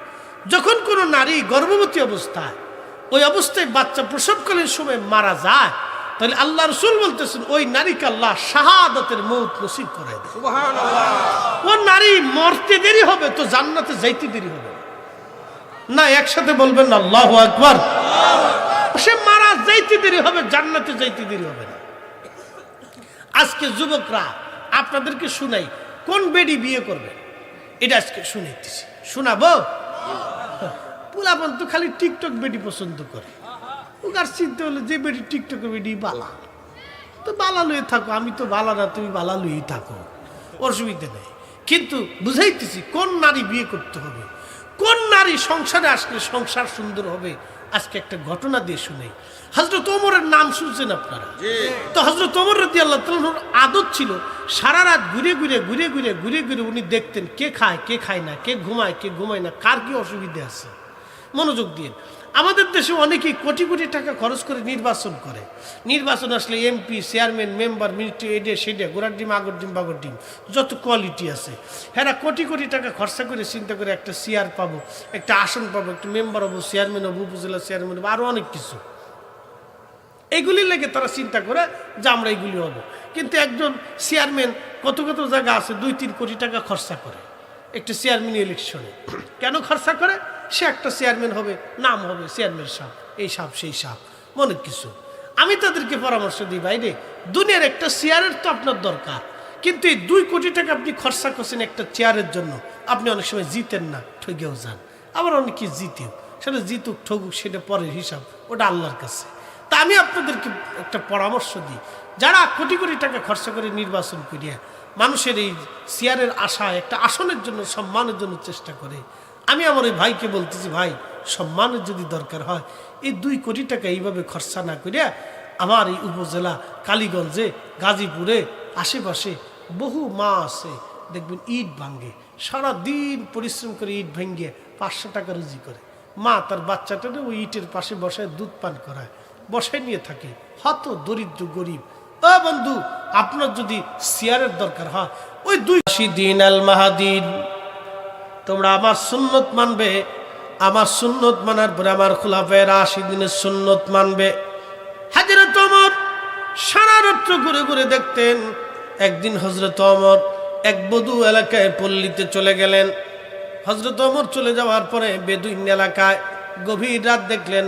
যখন কোনো নারী গর্ভবতী অবস্থায় ওই অবস্থায় বাচ্চা প্রসবকালীন সময় মারা যায়, তাহলে আল্লাহ রাসূল বলতেছেন ওই নারীকে আল্লাহ শাহাদাতের মওত নসিব করে দেয়। সুবহানাল্লাহ। ও নারী মরতে দেরি হবে তো জান্নাতে যাইতে দেরি হবে না? একসাথে বলবেন না আল্লাহু আকবার। সে মারা যাইতে দেরি হবে, জান্নাতে যাইতে দেরি হবে না। আজকে যুবকরা আপনাদেরকে শুনাই, কোন বেডি বিয়ে করবে এটা আজকে শুনাইতেছি, শোনাবো। পুলাপন তো খালি টিকটক বেডি পছন্দ করে, ওকার চিন্তা হলো যে বেডি টিকটক বেডি বালা, তো বালা লয়ে থাকো, আমি তো বালা না, তুমি বালা লয়েই থাকো, অসুবিধা নেই। কিন্তু বুঝাইতেছি কোন নারী বিয়ে করতে হবে, কোন নারী সংসারে আসলে সংসার সুন্দর হবে। আজকে একটা ঘটনা দিয়ে শুনাই। হযরত ওমরের নাম শুনছেন আপনারা? তো হযরত ওমর রাদিয়াল্লাহু তাআলার আদত ছিল সারা রাত ঘুরে ঘুরে ঘুরে ঘুরে ঘুরে ঘুরে উনি দেখতেন কে খায় কে খায় না, কে ঘুমায় কে ঘুমায় না, কার কি অসুবিধা আছে। মনোযোগ দিয়ে, আমাদের দেশে অনেকেই কোটি কোটি টাকা খরচ করে নির্বাচন করে, নির্বাচন আসলে এমপি চেয়ারম্যান মেম্বার মিনিস্ট্রি এডে সেডে গোড়ার ডিম আগর ডিম বাগর ডিম যত কোয়ালিটি আছে, হ্যাঁ কোটি কোটি টাকা খরচা করে চিন্তা করে একটা চেয়ার পাবো, একটা আসন পাবো, একটা মেম্বার হবো, চেয়ারম্যান হবো, উপজেলা চেয়ারম্যান হবো, আরও অনেক কিছু। এইগুলির লেগে তারা চিন্তা করে যে আমরা এইগুলি হব। কিন্তু একজন চেয়ারম্যান কত কত জায়গা আছে 2-3 কোটি টাকা খরচা করে একটা চেয়ারম্যান ইলেকশনে। কেন খরচা করে? সে একটা চেয়ারম্যান হবে, নাম হবে চেয়ারম্যান সাহেব, এই সাহেব সেই সাহেব, অনেক কিছু। আমি তাদেরকে পরামর্শ দিই, ভাই রে দুনিয়ার একটা চেয়ারের তো আপনার দরকার, কিন্তু এই 2 কোটি টাকা আপনি খরচা করছেন একটা চেয়ারের জন্য, আপনি অনেক সময় জিতেন না, ঠকেও যান, আবার অনেকে জিতেও, সেটা জিতুক ঠকুক সেটা পরের হিসাব, ওটা আল্লাহর কাছে। তা আমি আপনাদেরকে একটা পরামর্শ দিই, যারা কোটি কোটি টাকা খরচা করে নির্বাচন করিয়া মানুষের এই চেয়ারের আশা একটা আসনের জন্য সম্মানের জন্য চেষ্টা করে, আমি আমার এই ভাইকে বলতেছি, ভাই সম্মানের যদি দরকার হয় এই 2 কোটি টাকা এইভাবে খরচা না করিয়া আমার এই উপজেলা কালীগঞ্জে গাজীপুরে আশেপাশে বহু মা আছে, দেখবেন ইট ভাঙ্গে, সারাদিন পরিশ্রম করে ইট ভেঙে 500 টাকা রুজি করে, মা তার বাচ্চাটারে ওই ইটের পাশে বসায় দুধ পান করায়, বসায় নিয়ে থাকে, হত দরিদ্র গরিব। ও বন্ধু, আপনার যদি চেয়ারের দরকার হয় ওই 2 দিন আল মাহাদিন তোমরা আমার সুন্নত মানবে, আমার সুন্নত মানার পরে আমার খুলাফায়ে রাশিদিনের সুন্নত মানবে। হযরত ওমর সারা রাত্র ঘুরে ঘুরে দেখতেন। একদিন হযরত ওমর এক বদু এলাকায় পল্লীতে চলে গেলেন। হযরত ওমর চলে যাওয়ার পরে বেদুইন এলাকায় গভীর রাত দেখলেন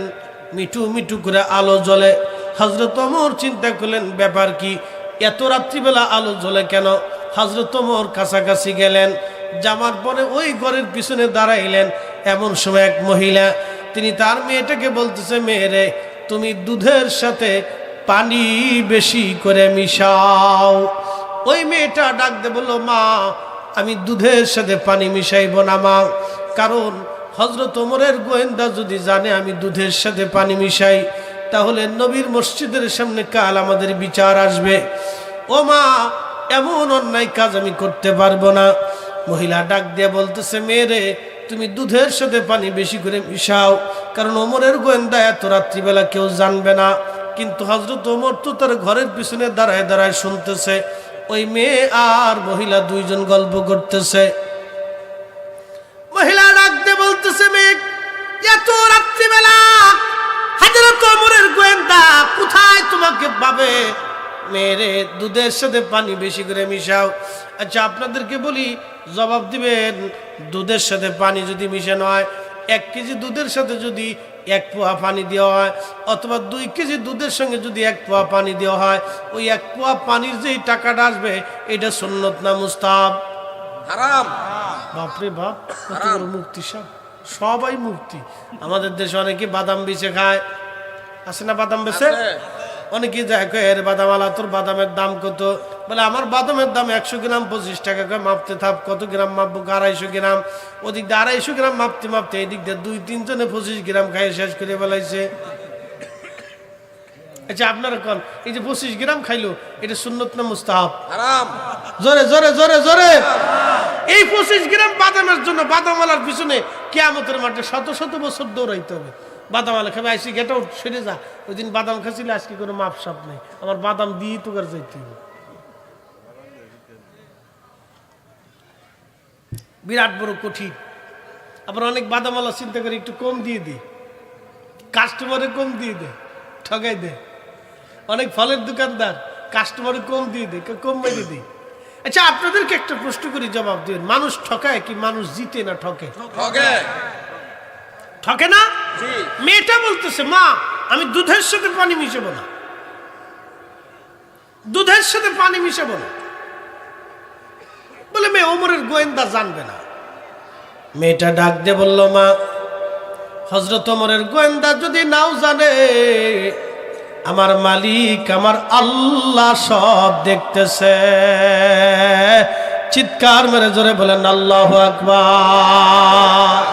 মিঠু মিঠু করে আলো জ্বলে। হযরত ওমর চিন্তা করলেন ব্যাপার কি, এত রাত্রিবেলা আলো জ্বলে কেন? হযরত ওমর কাছাকাছি গেলেন, যাওয়ার পরে ওই ঘরের পিছনে দাঁড়াইলেন। এমন সময় এক মহিলা তিনি তার মেয়েটাকে বলতেছে, মেয়েরে তুমি দুধের সাথে পানি বেশি করে মিশাও। ওই মেয়েটা ডাক দিয়ে বলল, মা আমি দুধের সাথে পানি মিশাইব না মা, কারণ হযরত ওমরের গোয়েন্দা যদি জানে আমি দুধের সাথে পানি মিশাই, তাহলে নবীর মসজিদের সামনে কাল আমাদের বিচার আসবে। ও মা এমন অন্যায় কাজ আমি করতে পারবো না। মহিলা ডাক দিয়ে বলতেছে, মেয়েরে তুমি দুধের সাথে পানি বেশি করে মিশাও, কারণ ওমরের গোয়েন্দা এত রাত্রিবেলা কেউ জানবে না। কিন্তু হযরত ওমর তো তার ঘরের পিছনে দাঁড়ায় দাঁড়ায় শুনতেছে। ওই মেয়ে আর মহিলা দুইজন গল্প করতেছে। মহিলা ডাক দিয়ে বলতেছে, মেয়ে এত রাত্রিবেলা হযরত ওমরের গোয়েন্দা কোথায় তোমাকে পাবে? মেয়েরে দুধের সাথে পানি বেশি করে মিশাও। আচ্ছা আপনাদেরকে বলি, জবাব দিবেন, দুধের সাথে পানি যদি মিশানো হয়, 1 কেজি দুধের সাথে যদি 1 পোয়া পানি দেওয়া হয়, অথবা 2 কেজি দুধের সঙ্গে যদি 1 পোয়া পানি দেওয়া হয়, ওই 1 পোয়া পানির যেই টাকাটা আসবে এটা সুন্নত না মুস্তাহাব? হারাম। বাপরে বাপ, কত বড় মুক্তি! সবাই মুক্তি। আমাদের দেশে অনেকে বাদাম বেচে খায়, আছে না? বাদাম বেচে অনেকে যায়, এর বাদাম আলা, তোর বাদামের দাম কত? বলে আমার বাদামের দাম 100 গ্রাম 25 টাকা। মাপতে থাক, কত গ্রাম মাপবো? 250 গ্রাম। ওদিক দিয়ে 250 গ্রাম মাপতে মাপতে এদিক দিয়ে 2-3 জনে 25 গ্রাম খাই শেষ করে ফেলাইছে। আচ্ছা আপনারা কোন, এই যে 25 গ্রাম খাইলো এটা সুন্নত না মুস্তাহাব? হারাম। জোরে জোরে জোরে জোরে। এই 25 গ্রাম বাদামের জন্য বাদামালার পিছনে কিয়ামতের মাঠে শত শত বছর দৌড়াইতে হবে। বাদামালা খাবে, আইসি গেটা সরে যা, ওই দিন বাদাম খাচ্ছিল, আজকে কোনো মাপ সাপ নেই, আমার বাদাম দিয়ে তো করে যাইতে হবে। বিরাট বড় কঠিন। আবার অনেক বাদামালা চিন্তা করে একটু কম দিয়ে দিই, কাস্টমারে কম দিয়ে দেয়, ঠগাই দেয়। অনেক ফলের দোকানদার কাস্টমারে কম দিয়ে দেয়, কম মেরে দেয়। আচ্ছা আপনাদেরকে একটা প্রশ্ন করি, জবাব দেবেন, মানুষ ঠকায় কি মানুষ জিতে না ঠকে? ঠকে না? মেয়েটা বলতেছে, মা আমি দুধের সাথে পানি মিশাবো না, দুধের সাথে পানি মিশাবো না। বলে মেয়ে ওমরের গোয়েন্দা জানবে না। মেয়েটা ডাক দিয়ে বলল, মা হযরত ওমরের গোয়েন্দা যদি নাও জানে, আমার মালিক আমার আল্লাহ সব দেখতেছে। চিৎকার মেরে জোরে বলেন আল্লাহু আকবার।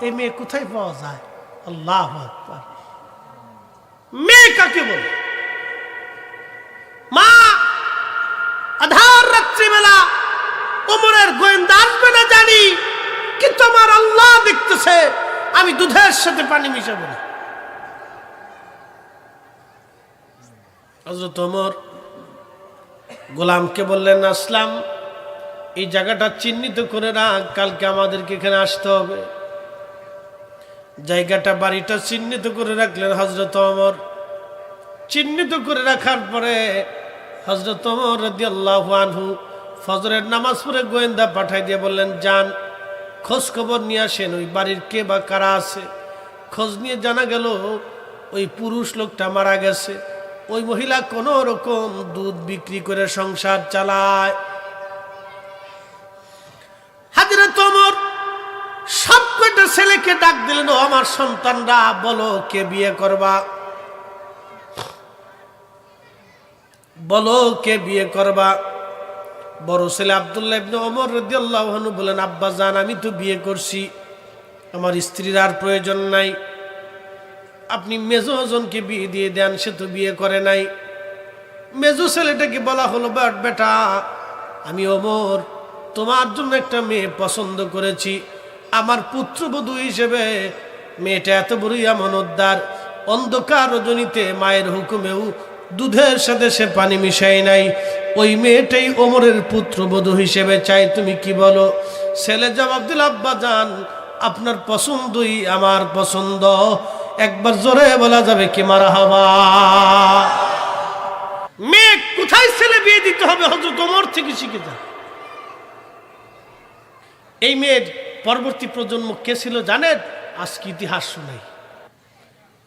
এই মেয়ে কোথায় পাওয়া যায়? আল্লাহু আকবার। মেয়ে কাকে বলে? মা আধার রাত্রিবেলা ওমরের গোয়েন্দা আসবে না জানি, কিন্তু আমার আল্লাহ দেখতেছে, আমি দুধের সাথে পানি মিশাবো না। হযরত ওমর গোলামকে বললেন, আসলাম এই জায়গাটা চিহ্নিত করে রাখ, কালকে আমাদেরকে এখানে আসতে হবে। জায়গাটা, বাড়িটা চিহ্নিত করে রাখলেন হযরত ওমর। চিহ্নিত করে রাখার পরে হযরত ওমর রাদিয়াল্লাহু আনহু ফজরের নামাজ পড়ে গোয়েন্দা পাঠাই দিয়ে বললেন, যান খোঁজ খবর নিয়ে আসেন ওই বাড়ির কে বা কারা আছে। খোঁজ নিয়ে জানা গেল ওই পুরুষ লোকটা মারা গেছে। ওই মহিলা কোন রকম দুধ বিক্রি করে সংসার চালায়। হযরত ওমর সবকটা ছেলেকে ডাক দিলেন, ও আমার সন্তানরা, বলো কে বিয়ে করবা, বলো কে বিয়ে করবা। বড় ছেলে আব্দুল্লাহ ইবনে ওমর রাদিয়াল্লাহু আনহু বলেন, আব্বা জান আমি তো বিয়ে করছি, আমার স্ত্রীর আর প্রয়োজন নাই, আপনি মেজো জনকে বিয়ে দিয়ে দেন, সে তো বিয়ে করে নাই। মেজো ছেলেটাকে বলা হলো, বেটা আমি ওমর তোমার জন্য একটা মেয়ে পছন্দ করেছি, আমার পুত্রবধূ হিসেবে। মেয়েটা এত বড়ই আমানতদার, অন্ধকার রজনীতে মায়ের হুকুমেও দুধের সাথে সে পানি মিশাই নাই, ওই মেয়েটাই ওমরের পুত্রবধূ হিসেবে চাই, তুমি কি বলো? ছেলে জবাব দিল, আব্বা জান আপনার পছন্দই আমার পছন্দ, একবার জোরে বলা যাবে কি মারহাবা। মেয়ে কোথায় ছেলে বিয়ে দিতে হবে হযরত ওমর থেকে শিখে যান। এই মেয়ের পরবর্তী প্রজন্ম কে ছিল জানেন? আজকে ইতিহাস শুনাই।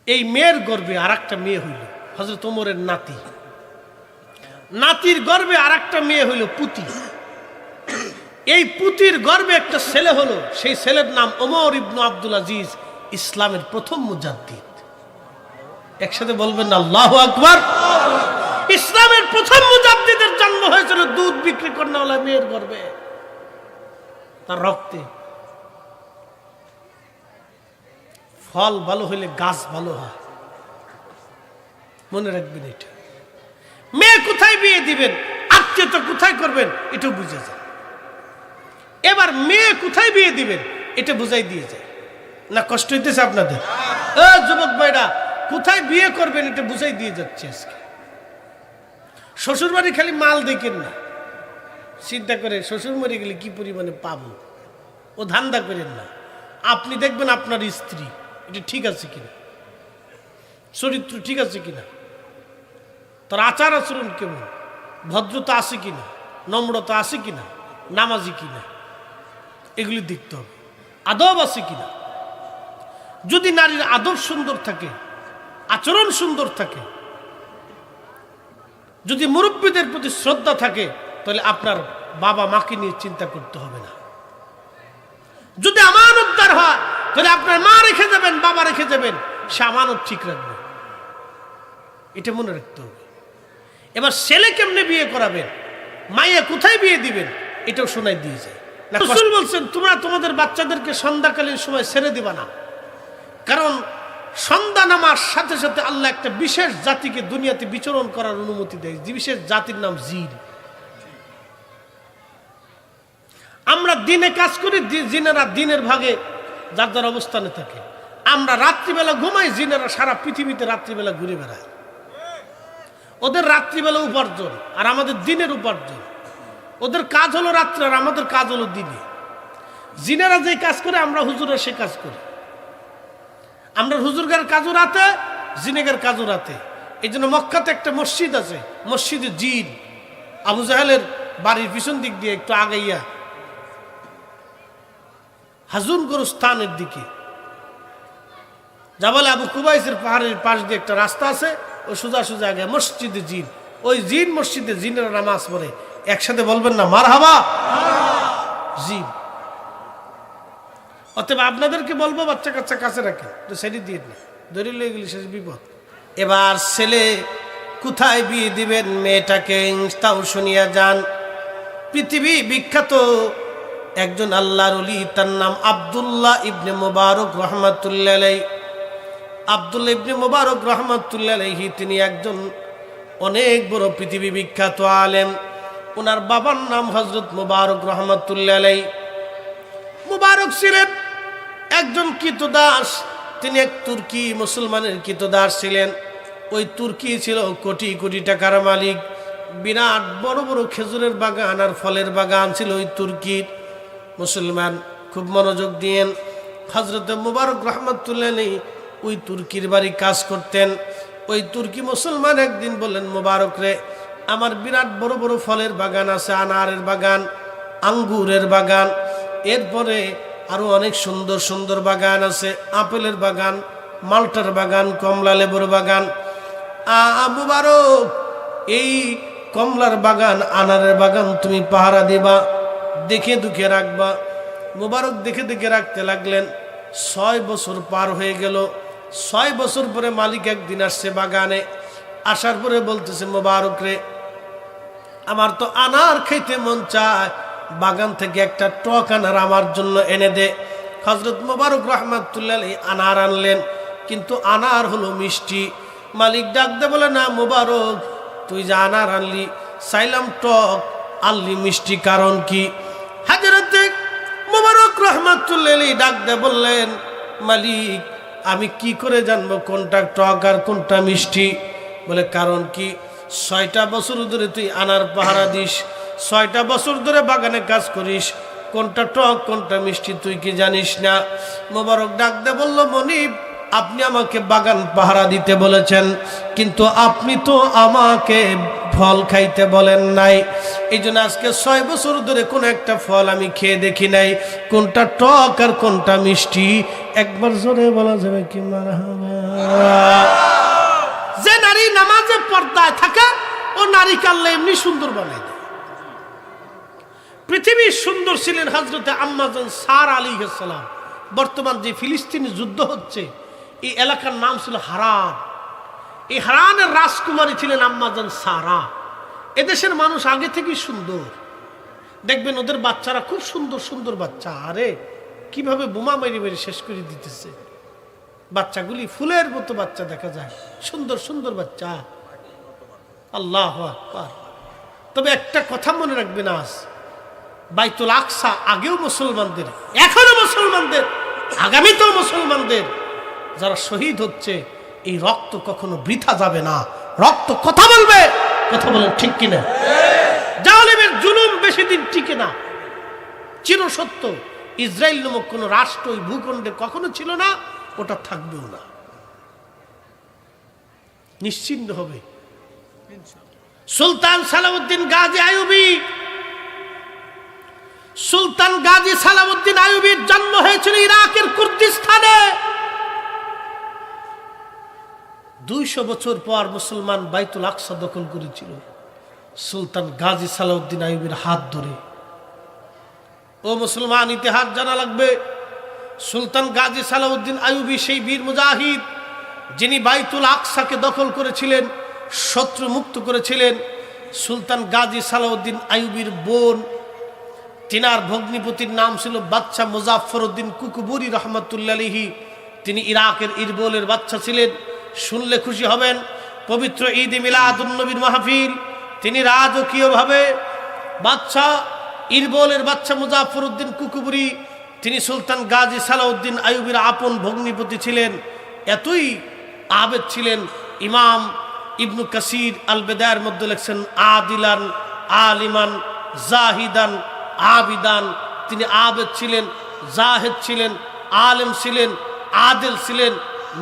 এই মেয়ের গর্ভে আর একটা মেয়ে হইল হযরত ওমরের নাতি, নাতির গর্ভে আর একটা মেয়ে হইল পুতি। এই পুতির গর্ভে একটা ছেলে হলো, সেই ছেলের নাম ওমর ইবনে আব্দুল আজিজ, ইসলামের প্রথম মুজাদ্দিদ। একসাথে বলবেন আল্লাহু আকবার। ইসলামের প্রথম মুজাদ্দিদের জন্ম হয়েছিল দুধ বিক্রি করাওয়ালা মেয়ের গর্ভে, তার রক্তে। ফল ভালো হইলে গাছ ভালো হয়, মনে রাখবেন এটা। মেয়ে কোথায় বিয়ে দিবেন, আত্মীয়তা কোথায় করবেন, এটা বুঝে যায়। এবার মেয়ে কোথায় বিয়ে দিবেন এটা বুঝাই দিয়ে যায় না? কষ্ট হইতেছে আপনাদের? যুবক ভাইরা, কোথায় বিয়ে করবেন এটা বুঝাই দিয়ে যাচ্ছে আজকে। শ্বশুর বাড়ি খালি মাল দেখেন না, চিন্তা করে শ্বশুর বাড়ি গেলে কি পরিমাণে পাবো ও ধান্দা করেন না। আপনি দেখবেন আপনার স্ত্রী এটা ঠিক আছে কিনা, চরিত্র ঠিক আছে কিনা, তার আচার আচরণ কেমন, ভদ্রতা আছে কিনা, নম্রতা আছে কিনা, নামাজি কিনা, এগুলি দেখতে হবে। আদব আছে কিনা। যদি নারীর আদব সুন্দর থাকে, আচরণ সুন্দর থাকে, যদি মুরব্বীদের প্রতি শ্রদ্ধা থাকে, তাহলে আপনার বাবা মাকে নিয়ে চিন্তা করতে হবে না। যদি আমানতদার হয়, তাহলে আপনার মা রেখে যাবেন, বাবা রেখে যাবেন, সে আমানত ঠিক রাখবে, এটা মনে রাখতে হবে। এবার ছেলে কেমনে বিয়ে করাবেন, মাইয়া কোথায় বিয়ে দিবেন, এটাও শোনাই দিয়ে যায় না। রাসূল বলছেন, তোমরা তোমাদের বাচ্চাদেরকে সন্ধ্যাকালীন সময় ছেড়ে দিবা না, কারণ সন্ধ্যা নামার সাথে সাথে আল্লাহ একটা বিশেষ জাতিকে দুনিয়াতে বিচরণ করার অনুমতি দেয়, যে বিশেষ জাতির নাম জিন। আমরা দিনে কাজ করি, জিনেরা দিনের ভাগে যার যার অবস্থানে থাকে। আমরা রাত্রিবেলা ঘুমাই, জিনেরা সারা পৃথিবীতে রাত্রিবেলা ঘুরে বেড়ায়। ওদের রাত্রিবেলা উপার্জন আর আমাদের দিনের উপার্জন। ওদের কাজ হলো রাত্রে আর আমাদের কাজ হলো দিনে। জিনেরা যে কাজ করে আমরা হুজুরা সে কাজ করি। আমরা হুজুরগার কাজও রাতে, জিনেগার কাজও রাতে। এই জন্য মক্কাতে একটা মসজিদ আছে, মসজিদে জিন। আবু জাহেলের বাড়ির পিছন দিক দিয়ে একটু আগাইয়া হাজুন গোরস্থানের দিকে জাবালে আবু কুবাইসের পাহাড়ের পাশ দিয়ে একটা রাস্তা আছে, ওই সোজা সোজা আগে মসজিদে জিন। ওই জিন মসজিদে জিনেরা নামাজ পড়ে। একসাথে বলবেন না মারহাবা? জিন। অতএব আপনাদেরকে বলবো, বাচ্চা কাচ্চা কাছে রাখেন, সেটি দিয়ে না, ধরে লেগে গেলে শেষ বিপদ। এবার ছেলে কোথায় বিয়ে দিবেন মেয়েটাকে, তাও শুনিয়া যান। পৃথিবী বিখ্যাত একজন আল্লাহর ওলি, তার নাম আব্দুল্লাহ ইবনে মুবারক রহমাতুল্লাহ আলাইহি। আব্দুল্লাহ ইবনে মুবারক রহমাতুল্লাহ আলাইহি তিনি একজন অনেক বড় পৃথিবী বিখ্যাত আলেম। ওনার বাবার নাম হযরত মুবারক রহমাতুল্লাহ আলাইহি। মুবারক ছিলেন একজন কৃতদাস। তিনি এক তুর্কি মুসলমানের কৃতদাস ছিলেন। ওই তুর্কি ছিল কোটি কোটি টাকার মালিক। বিরাট বড় বড় খেজুরের বাগান আর ফলের বাগান ছিল ওই তুর্কির। মুসলমান খুব মনোযোগ দিয়েন। হযরত মুবারক রহমাতুল্লাহ আলাইহি ওই তুর্কির বাড়ি কাজ করতেন। ওই তুর্কি মুসলমান একদিন বললেন, মুবারক রে, আমার বিরাট বড় বড় ফলের বাগান আছে, আনারের বাগান, আঙ্গুরের বাগান, এরপরে আরো অনেক সুন্দর সুন্দর বাগান আছে, আপেলের বাগান, মাল্টার বাগান, কমলা লেবুর বাগান। মুবারক, এই কমলার বাগান, আনারের বাগান তুমি পাহারা দিবা, দেখে দুঃখে রাখবা। মুবারক দেখে দেখে রাখতে লাগলেন। 6 বছর পার হয়ে গেল। 6 বছর পরে মালিক একদিন আসছে বাগানে। আসার পরে বলতেছে, মুবারক রে, আমার তো আনার খাইতে মন চায়, বাগান থেকে একটা টক আনার আমার জন্য এনে দে। হযরত মুবারক রহমাতুল্লাহ আলাইহি আনার আনলেন, কিন্তু আনার হলো মিষ্টি। মালিক ডাক দে বলে, না মুবারক, তুই যে আনার আনলি, চাইলাম টক, আনলি মিষ্টি, কারণ কি? হযরত মুবারক রহমাতুল্লাহ আলাইহি ডাক দে বললেন, মালিক, আমি কি করে জানবো কোনটা টক আর কোনটা মিষ্টি? বলে, কারণ কি? 6টা বছর ধরে তুই আনার পাহারা দিস, 6টা বছর ধরে বাগানে কাজ করিস, কোনটা টক কোনটা মিষ্টি তুই কি জানিস না? মুবারক ডাক দে বলল, মনিব, আপনি আমাকে বাগান পাহারা দিতে বলেছেন, কিন্তু আপনি তো আমাকে ফল খাইতে বলেন নাই। এই জন্য আজকে 6 বছর ধরে কোন একটা ফল আমি খেয়ে দেখি নাই, কোনটা টক আর কোনটা মিষ্টি। একবার জোরে বলা যাবে কি মারহাবা? যে নারী নামাজে পর্দায় থাকে, ও নারীকে আল্লাহ এমনি সুন্দর বানায় দেয়। পৃথিবীর সুন্দর ছিলেন হযরতে আম্মা জান সারা আলাইহিস সালাম। বর্তমান যে ফিলিস্তিনি যুদ্ধ হচ্ছে এই এলাকার নাম ছিল হারান। এই হারানের রাজকুমারী ছিলেন আম্মা জান সারা। এদেশের মানুষ আগে থেকেই সুন্দর, দেখবেন ওদের বাচ্চারা খুব সুন্দর সুন্দর বাচ্চা। আরে কিভাবে বোমা মেরে মেরে শেষ করে দিতেছে বাচ্চাগুলি, ফুলের মতো বাচ্চা দেখা যায়, সুন্দর সুন্দর বাচ্চা। আল্লাহু আকবার। তবে একটা কথা মনে রাখবেন, আজ বাইতুল আকসা আগেও মুসলমানদের, এখনো মুসলমানদের, আগামীতেও মুসলমানদের। যারা শহীদ হচ্ছে এই রক্ত কখনো বৃথা যাবে না, রক্ত কথা বলবে। কথা বলেন ঠিক কিনা? জালেমের জুলুম বেশি দিন টিকে না, চিরসত্য। ইসরায়েল নামক কোন রাষ্ট্র ওই ভূখণ্ডে কখনো ছিল না, ওটা থাকবেও না, নিশ্চিন্ত হবে। সুলতান সালাউদ্দিন গাজী আইয়ুবী, সুলতান গাজী সালাউদ্দিন আইয়ুবীর জন্ম হয়েছিল ইরাকের কুর্দিস্তানে। 200 বছর পর মুসলমান বাইতুল আকসা দখল করেছিল সুলতান গাজী সালাউদ্দিন আইয়ুবীর হাত ধরে। ও মুসলমান, ইতিহাস জানা লাগবে। সুলতান গাজী সালাউদ্দিন আইয়ুবী সেই বীর মুজাহিদ যিনি বাইতুল আকসাকে দখল করেছিলেন, শত্রু মুক্ত করেছিলেন। সুলতান গাজী সালাউদ্দিন আইয়ুবীর বোন, তিনার ভগ্নিপতির নাম ছিল বাদশা মুজাফফর উদ্দিন কুকুবুরি রহমাতুল্লাহ আলাইহি। তিনি ইরাকের ইরবোলের বাদশা ছিলেন। শুনলে খুশি হবেন, পবিত্র ঈদ মিলাদুন নবীর মাহফিল তিনি রাজকীয়ভাবে বাদশা ইরবোলের বাদশা মুজাফফর উদ্দিন কুকুবুরি, তিনি সুলতান গাজী সালাউদ্দিন আইয়ুবীর আপন ভগ্নিপতি ছিলেন। এতই আবেদ ছিলেন, ইমাম ইবনু কাসির আল বেদায়ের মধ্যে লেখছেন আদিলান আলিমান জাহিদান আবিদান। তিনি আবেদ ছিলেন, জাহেদ ছিলেন, আলেম ছিলেন, আদিল ছিলেন,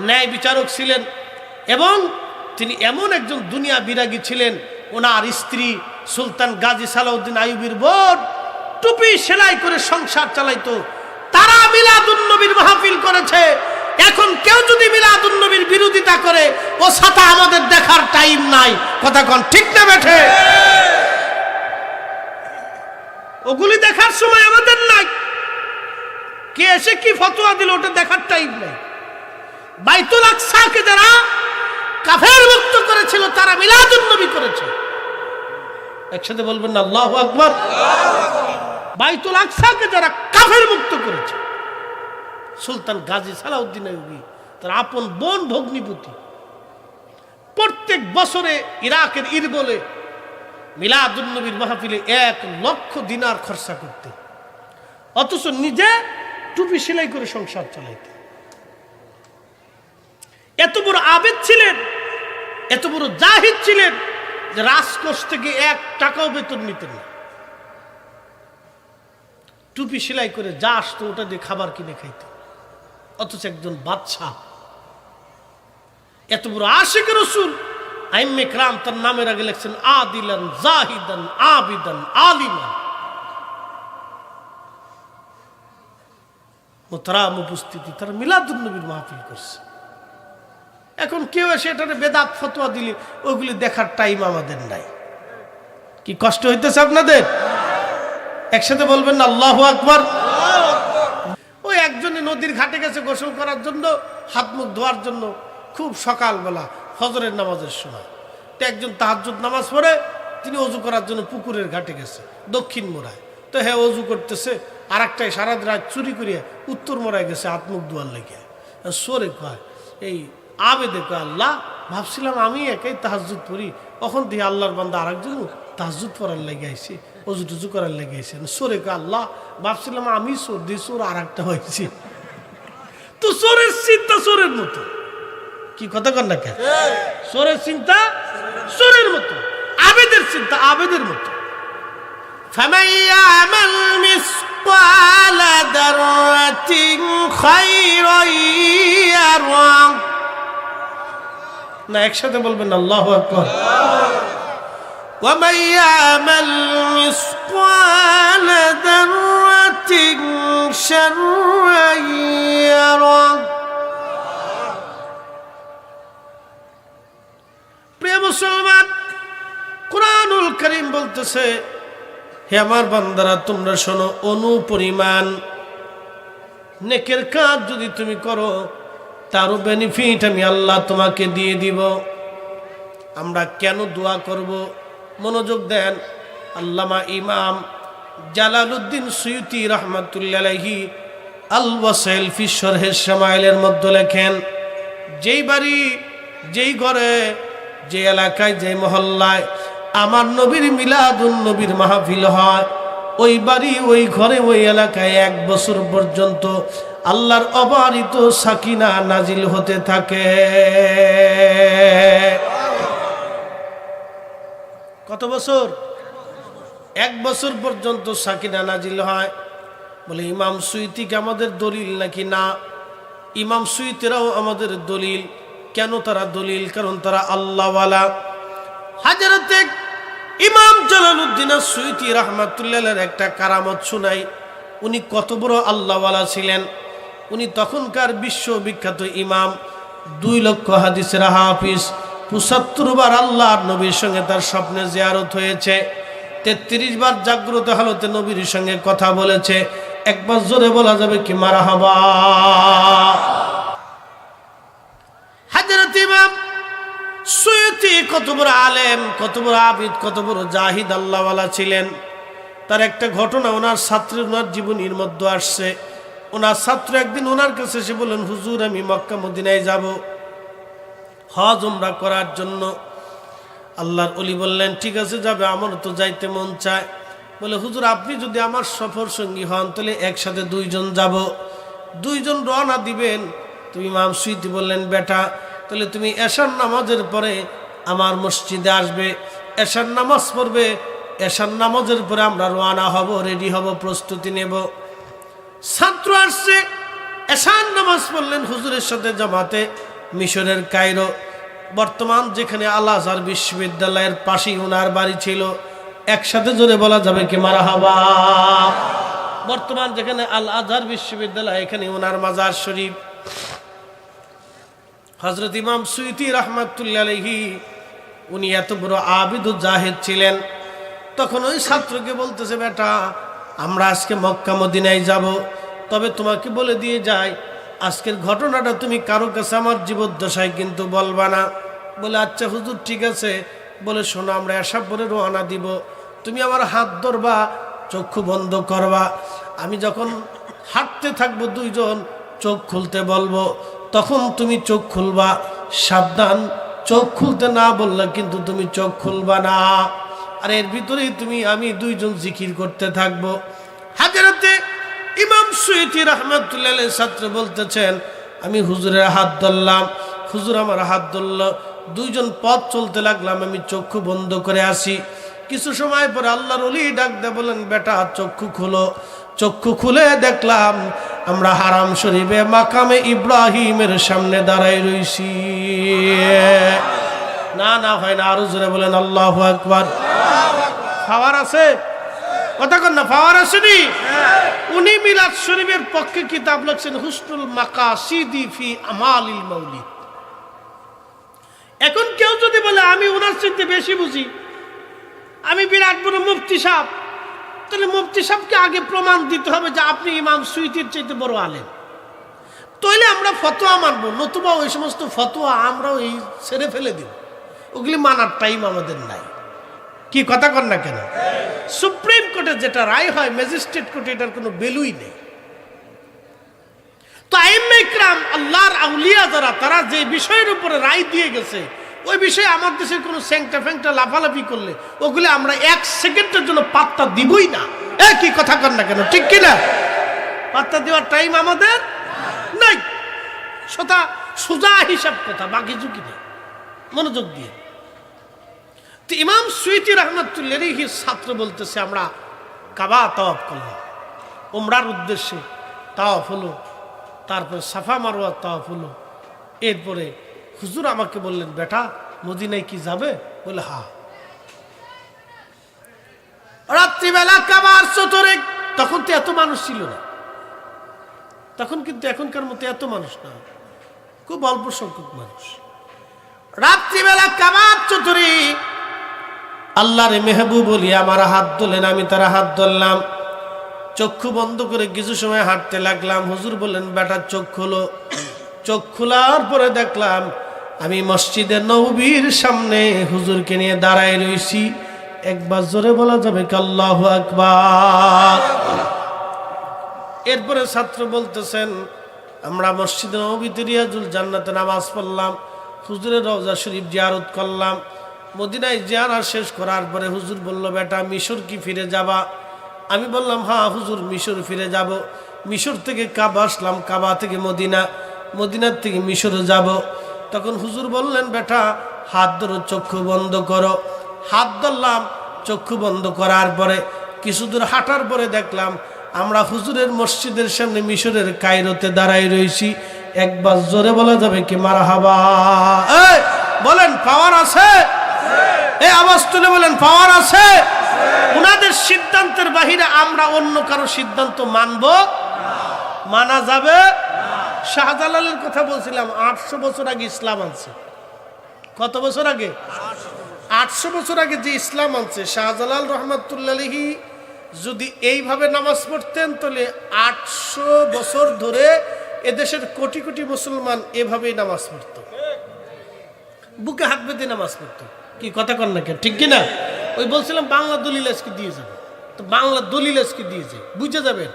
ন্যায় বিচারক ছিলেন, এবং তিনি এমন একজন দুনিয়া বিরাগী ছিলেন। ওনার স্ত্রী সুলতান গাজী সালাউদ্দিন আইয়ুবীর বোন টুপি সেলাই করে সংসার চালাইতো। তারা মিলাদুন নবীর মাহফিল করেছে। এখন কেউ যদি মিলাদুন নবীর বিরোধিতা করে, ও সাথে আমাদের দেখার টাইম নাই। কথা কোন ঠিক না বেঠে? ওগুলি দেখার সময় আমাদের নাই। কে এসে কি ফতোয়া দিল ওটা দেখার টাইম নাই। বাইতুল আকসাকে যারা কাফের মুক্ত করেছিল তারা মিলাদুন নবী করেছে। একসাথে বলবেন না আল্লাহু আকবার। বাইতুল আকসাকে যারা কাফের মুক্ত করেছে সুলতান গাজী সালাউদ্দিন আইয়ুবী, তার আপন বোন ভগ্নিপতি, প্রত্যেক বছরে ইরাকের ইরবোলে মিলাদুন নবীর মাহফিলে 1 লক্ষ দিনার খরচা করতে, অথচ নিজে টুপি সেলাই করে সংসার চালাইতে। এত বড় আবেদ ছিলেন, এত বড় জাহিদ ছিলেন যে রাজকোষ থেকে 1 টাকাও বেতন নিতেন না। টুপি সেলাই করে যা আসতো ওটা দিয়ে খাবার কিনে খাইতেন। অথচ একজন বাদশা, এত বড় আশিক রাসূল, আইম্মে কেরাম তার নামের আগে লিখছেন আদিলান জাহিদান আবিদান আলিমান। মোহতারাম উপস্থিতি, তারা মিলাদুন নবীর মাহফিল করছে। এখন কেউ এসে এটাকে বেদাত ফতোয়া দিলে ওইগুলি দেখার টাইম আমাদের নাই। কি কষ্ট হইতেছে আপনাদের? একসাথে বলবেন না আল্লাহু আকবার। ওই একজনে নদীর ঘাটে গেছে গোসল করার জন্য, হাত মুখ ধোয়ার জন্য, খুব সকালবেলা ফজরের নামাজের সময়। তো একজন তাহাজ্জুদ নামাজ পড়ে তিনি অজু করার জন্য পুকুরের ঘাটে গেছে দক্ষিণ মোড়ায়। তো হ্যাঁ অজু করতেছে, আর একটাই সারা রাত চুরি করিয়া উত্তর মোড়ায় গেছে হাত মুখ ধোয়ার লেগে। সোরে কয়, এই আবেদে কয়, আল্লাহ ভাবছিলাম আমি একাই তাহাজ্জুদ পড়ি, তখন দিয়ে আল্লাহর বান্দা আরেকজন তাহাজ্জুদ পড়ার লেগে আইছে, অজু টুজু করার লেগে আইছে। সোরে কয়, আল্লাহ ভাবছিলাম আমি চোর, দিয়ে চোর আর একটা হয়েছে। তো চোরের চিন্তা চোরের মতো। কি কথা কন না কেন? চোরের চিন্তা চোরের মতো, আবেদের চিন্তা আবেদের মতো। فَمَن يَعْمَلْ مِثْقَالَ ذَرَّةٍ خَيْرًا يَرَهُ। না একসাথে বলবেন আল্লাহু আকবার। وَمَن يَعْمَلْ مِثْقَالَ ذَرَّةٍ شَرًّا يَرَهُ। প্রিয় মুসলমান, কুরআনুল কারীম বলতেছে হে আমার বান্দারা তোমরা শোনো, অনুপরিমাণ নেকের কাজ যদি তুমি করো তারও বেনিফিট আমি আল্লাহ তোমাকে দিয়ে দিব। আমরা কেন দোয়া করব? মনোযোগ দেন। আল্লামা ইমাম জালালউদ্দিন সুয়ুতি রাহমাতুল্লাহি আলাইহি আল ওয়াসাইল ফি শরহে শামাইলের মধ্যে লেখেন, যেই বাড়ি, যেই ঘরে, যে এলাকায়, যে মহল্লায় আমার নবীর মিলাদুন নবীর মাহফিল হয়, ওই বাড়ি, ওই ঘরে, ওই এলাকায় 1 বছর পর্যন্ত আল্লাহর অবারিত সাকিনা নাজিল হতে থাকে। কত বছর? 1 বছর পর্যন্ত সাকিনা নাজিল হয়। বলে ইমাম সুয়ুতিকে আমাদের দলিল নাকি? না, ইমাম সুয়ুতিরাও আমাদের দলিল। কেন তারা দলিল? কারণ তারা আল্লাহওয়ালা। হযরতে ইমাম জালালউদ্দিন সুয়ুতি রাহমাতুল্লাহির একটা কারামত শুনাই। উনি কত বড় আল্লাহওয়ালা ছিলেন। উনি তখনকার বিশ্ববিখ্যাত ইমাম, 2 লক্ষ হাদিসের হাফিজ, 75 বার আল্লাহর নবীর সঙ্গে তার স্বপ্নে জিয়ারত হয়েছে, 33 বার জাগ্রত হালতে নবীর সঙ্গে কথা বলেছে। একবার জোরে বলা যাবে কি মারহাবা? হযরত ইমাম সুয়ুতি কত বড় আলেম, কত বড় আবিদ, কত বড় জাহিদ, আল্লাহওয়ালা ছিলেন। তার একটা ঘটনা ওনার ছাত্রের, ওনার জীবনীর মধ্যে আসছে। ওনার ছাত্র একদিন ওনার কাছে এসে বলেন, হুজুর আমি মক্কা মদিনায় যাব হজ উমরা করার জন্য। আল্লাহর ওলি বললেন, ঠিক আছে যাবে, আমারও তো যাইতে মন চায়। বলে হুজুর আপনি যদি আমার সফর সঙ্গী হন তাহলে একসাথে 2 জন যাব। 2 জন রওনা দিবেন। তুমি ইমাম সুয়ুতি বললেন, বেটা তাহলে তুমি এশার নামাজের পরে আমার মসজিদে আসবে, এশার নামাজ পড়বে, এশার নামাজের পরে আমরা রওনা হব, রেডি হব, প্রস্তুতি নেব। ছাত্র আসছে, এশার নামাজ পড়লেন হুজুরের সাথে জামাতে। মিশরের কায়রো, বর্তমান যেখানে আল আজহার বিশ্ববিদ্যালয়ের পাশেই ওনার বাড়ি ছিল। একসাথে জোরে বলা যাবে কি মারহাবা? বর্তমান যেখানে আল আজহার বিশ্ববিদ্যালয়, এখানে ওনার মাজার শরীফ। হযরত ইমাম সুয়ুতি রাহমাতুল্লাহি আলাইহি উনি এত বড় আবিদ ও জাহিদ ছিলেন। তখন ওই ছাত্রকে বলতেছে, বেটা আমরা আজকে মক্কা মদিনায় যাব, তবে তোমাকে বলে দিয়ে যাই আজকের ঘটনাটা তুমি কারো কাছে আমার জীবদ্দশায় কিন্তু বলবা না। বলে আচ্ছা হুজুর ঠিক আছে। বলে শোনো, আমরা এসব পরে রওনা দিব, তুমি আমার হাত ধরবা, চক্ষু বন্ধ করবা। আমি যখন হাঁটতে থাকবো 2 জন চোখ খুলতে বলবো, তখন তুমি চোখ খুলবা। সাবধান, চোখ খুলতে না বললে কিন্তু তুমি চোখ খুলবা না। আর এর ভিতরেই তুমি আমি 2 জন জিকির করতে থাকবো। হযরতে ইমাম সুয়ুতি রাহমাতুল্লাহি আলাইহি ছাত্র বলতেছেন, আমি হুজুরের হাত ধরলাম, হুজুর আমার হাত ধরল, 2 জন পথ চলতে লাগলাম, আমি চক্ষু বন্ধ করে আসি। কিছু সময় পরে আল্লাহর ওলি ডাক দিয়ে বলেন, বেটা চক্ষু খুলো। চক্ষু খুলে দেখলাম আমরা হারাম শরীফে মাকামে ইব্রাহিমের সামনে দাঁড়াই রইছি। না না হয় না, আরো জোরে বলেন আল্লাহু আকবার। পাওয়ার আছে? কথা কন না, পাওয়ার আসেনি? উনি মিলাদ শরীফের পক্ষে কিতাব লিখছেন, হুসনুল মাকাসিদি ফি আমালিল মাউলিদ। এখন কেউ যদি বলে আমি ওনার চাইতে বেশি বুঝি, আমি বিরাট বড় মুফতি সাহেব, তাহলে মুফতি সাহেবকে আগে প্রমাণ দিতে হবে যে আপনি ইমাম সুয়ুতির চাইতে বড় আলেম। তাইলে আমরা ফতোয়া মানবো, নতুবা ওই সমস্ত ফতোয়া আমরাও এই ছেড়ে ফেলে দিব। ওগুলি মানার টাইম আমাদের নাই। কি কথা কন না কেন? সুপ্রিম কোর্টে যেটা রায় হয়, ম্যাজিস্ট্রেট কোর্টে এটার কোনো ভ্যালুই নেই। তো আইম্মে ইকরাম, আল্লাহর আউলিয়া যারা, তারা যে বিষয়ের উপরে রায় দিয়ে গেছে, ওই বিষয়ে আমার দেশের কোনো স্যাংটা ফ্যাংটা লাফালাফি করলে ওগুলো আমরা 1 সেকেন্ডের জন্য পাত্তা দিবই না। কি কথা কন না কেন? ঠিক কিনা? পাত্তা দেওয়ার টাইম আমাদের নাই। সোজা হিসাব কথা, বাকি ঝুঁকি নেই। মনোযোগ দিয়ে। তো ইমাম সুয়ুতি রাহমাতুল্লাহি আলাইহির ছাত্র বলতেছে, আমরা কাবা তাওয়াফ করলাম, উমরার উদ্দেশ্যে তাওয়াফ হলো, তারপর সাফা মারওয়া তাওয়াফ হলো। এরপরে হুজুর আমাকে বললেন, বেটা মদিনায় কি যাবে? বলে হ্যাঁ। রাত্রিবেলা কাবার চত্বরে, তখন তো এত মানুষ ছিল না, তখন কিন্তু এখনকার মতো এত মানুষ না, খুব অল্প সংখ্যক মানুষ। রাত্রিবেলা কাবার চত্বরে আল্লাহর মেহবুব বলি আমার হাত ধরলেন, আমি তার হাত ধরলাম। চক্ষু বন্ধ করে কিছু সময় হাঁটতে লাগলাম। হুজুর বললেন বেটা চোখ খোলো। চোখ খোলার পরে দেখলাম আমি মসজিদে নববীর সামনে হুজুরকে নিয়ে দাঁড়ায় রয়েছি। একবার জোরে বলা যাবে কি আল্লাহু আকবার? এরপরে ছাত্র বলতেছেন আমরা মসজিদে নববীতে রিয়াজুল জান্নাতে নামাজ পড়লাম, হুজুরের রওজা শরীফ জিয়ারত করলাম। মদিনায় জিয়ারত শেষ করার পরে হুজুর বলল বেটা মিশর কি ফিরে যাবা? আমি বললাম হ্যাঁ হুজুর মিশর ফিরে যাব। মিশর থেকে কাবা আসলাম, কাবা থেকে মদিনা, মদিনার থেকে মিশরে যাব। তখন হুজুর বললেন বেটা হাত ধরো, চক্ষু বন্ধ করো। হাত ধরলাম, চক্ষু বন্ধ করার পরে কিছু দূর হাঁটার পরে দেখলাম আমরা হুজুরের মসজিদের সামনে মিশরের কায়রোতে দাঁড়াই রয়েছি। একবার জোরে বলা যাবে কি মারহাবা? এই বলেন পাওয়ার আছে? এই আওয়াজ তুলে বলেন পাওয়ার আছে? উনাদের সিদ্ধান্তের বাহিরে আমরা অন্য কারো সিদ্ধান্ত মানব মানা যাবে? শাহজালালের কথা বলছিলাম, 800 বছর আগে ইসলাম আনছে। কত বছর আগে? 800 বছর আগে যে ইসলাম আনছে শাহজালাল রহমাতুল্লাহ আলাইহি যদি এইভাবে নামাজ পড়তেন তাহলে 800 বছর ধরে এদেশের কোটি কোটি মুসলমান এভাবেই নামাজ পড়তো, বুকে হাত বেঁধে নামাজ পড়তো। কি কথা কন না কেন? ঠিক কিনা? ওই বলছিলাম বাংলা দলিল আজকে দিয়ে যাবে, তো বাংলা দলিল আজকে দিয়ে যায়, বুঝে যাবেন।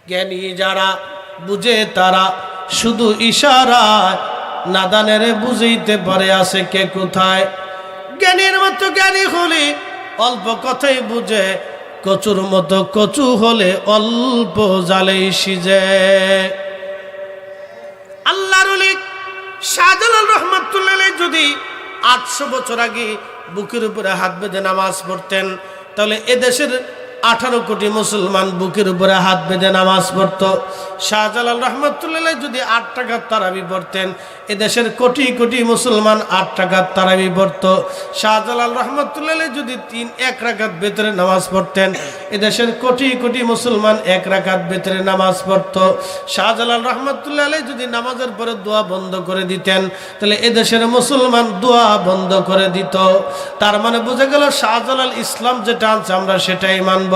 জ্ঞানী যারা বুঝে তারা শুধু ইশারায়, নাদানেরে বুঝাইতে পারে আছে কে কোথায়। জ্ঞানীর মতো জ্ঞানী হলে অল্প কথাই বুঝে, কচুর মতো কচু হলে অল্প জালেই সিজে। আল্লাহর ওলি শাহজালাল রহমাতুল্লাহ আলাইহি যদি 800 বছর আগে বুকের উপরে হাত বেঁধে নামাজ পড়তেন তাহলে এদেশের 18 কোটি মুসলমান বুকের উপরে হাত বেঁধে নামাজ পড়তো। শাহজালাল রহমাতুল্লাহ যদি 8 টাকার তারাবি পড়তেন এদেশের কোটি কোটি মুসলমান 8 টাকার তারাবি পড়তো। শাহজালাল রহমাতুল্লাহ যদি 1 রাকাত ভিতরে নামাজ পড়তেন এদেশের কোটি কোটি মুসলমান 1 রাকাত ভিতরে নামাজ পড়তো। শাহজালাল রহমাতুল্লাহ যদি নামাজের পরে দোয়া বন্ধ করে দিতেন তাহলে এদেশের মুসলমান দোয়া বন্ধ করে দিত। তার মানে বোঝা গেল শাহজালাল ইসলাম যেটা আনছে আমরা সেটাই মানব।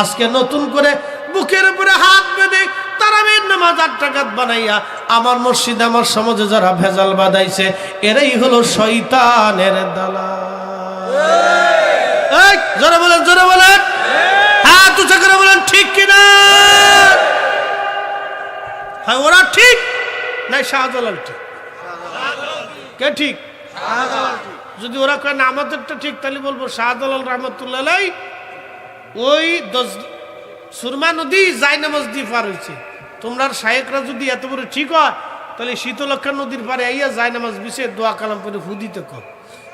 আজকে নতুন করে বুকের উপরে হাত বেঁধে তারাবির নামাজ 8 রাকাত বানাইয়া আমার মসজিদ আমার সমাজে যারা ভেজাল বাঁধাইছে এরাই হলো শয়তানের দালাল। এই জোরে বলেন, জোরে বলেন, হাত উঁচু করে বলেন ঠিক কিনা? হ্যাঁ ওরা ঠিক নাই শাহজালাল ঠিক? কে ঠিক? যদি ওরা কয় না আমাদেরটা ঠিক তাহলে বলবো শাহজালাল রহমাতুল্লাহ আলাইহি ওই সুরমা নদী জায়নামাজ দিয়ে পার হয়েছে। তোমরা শায়েকরা যদি এত বড় ঠিক হয় তাহলে শীতলক্ষা নদীর পারে আইয়া জায়নামাজ বিছিয়ে দোয়া কালাম করে ফু দিতে কর,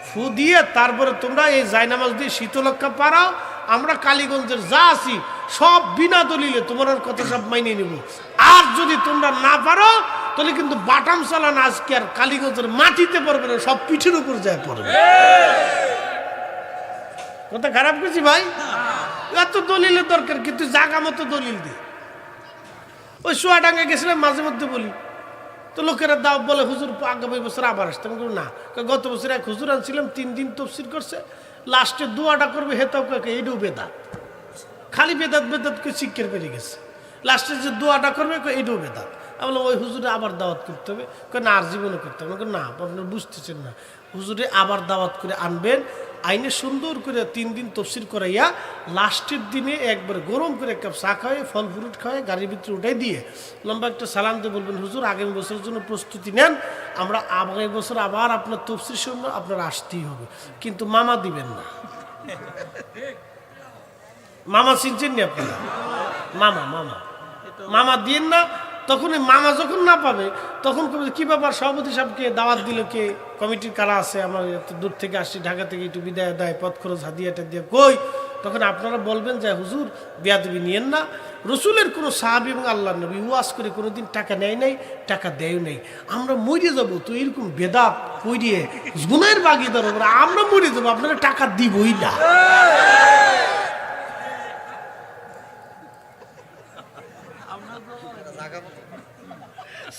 ফু দিয়ে তারপরে তোমরা এই জায়নামাজ দিয়ে শীতলক্ষা পারাও। আমরা কালীগঞ্জের যা আছি সব বিনা দলিলে তোমার কথা সব মাইনে নিব। আর যদি তোমরা না পারো তাহলে কিন্তু বাটাম চালান আজকে আর কালীগঞ্জের মাটিতে পড়বে না, সব পিঠের উপর যায় পড়বে। কথা খারাপ করছি ভাই? এত দলিলের দরকার কিন্তু জাগা মতো দলিল দি। ওই চুয়াডাঙ্গা গেছিলাম মাঝে মধ্যে বলি তো লোকেরা দাও বলে হুজুর আগামী বছর আবার আসতাম। না গত বছর এক হুজুর আনছিলাম 3 দিন তফসির করছে, লাস্টে দোয়াটা করবে হেতাও কাকে এইটাও বেদাত, খালি বেদাত বেদাত করে শিক্ষের পেরিয়ে গেছে। লাস্টে যে দোয়াটা করবে এইটাও বেদাত। আমি বললাম ওই হুজুরে আবার দাওয়াত করতে হবে। না আর জীবনে করতে হবে না, আপনারা বুঝতেছেন না। হুজুরে আবার দাওয়াত করে আনবেন, আইনে সুন্দর করে 3 দিন তফসির করাইয়া লাস্টের দিনে একবার গরম করে 1 কাপ চা খাওয়াই ফল ফ্রুট খাওয়াই গাড়ির ভিতরে উঠাই দিয়ে লম্বা একটা সালাম দিয়ে বলবেন হুজুর আগামী বছরের জন্য প্রস্তুতি নেন, আমরা আগামী বছর আবার আপনার তফসির শুনবো, আপনার আসতেই হবে, কিন্তু মামা দিবেন না। মামা চিনছেন নি আপনারা? মামা মামা মামা দিন না। তখন মামা যখন না পাবে তখন কি ব্যাপার সভাপতি সাহেবকে দাওয়াত দিল কে, কমিটির কারা আছে, আমার এত দূর থেকে আসছি ঢাকা থেকে একটু বিদায় দেয় পথ খরচ হাদিয়াটা দিয়ে কই, তখন আপনারা বলবেন যে হুজুর বেয়াদবি নিয়েন না। রসুলের কোনো সাহাবী এবং আল্লাহর নবী ওয়াজ করে কোনোদিন টাকা নেয় নাই, টাকা দেয় নাই। আমরা মরে যাবো তো এরকম বেদাত কইরিয়ে গুনাহের বাগিদার আমরা মরে যাবো, আপনারা টাকা দিবই না।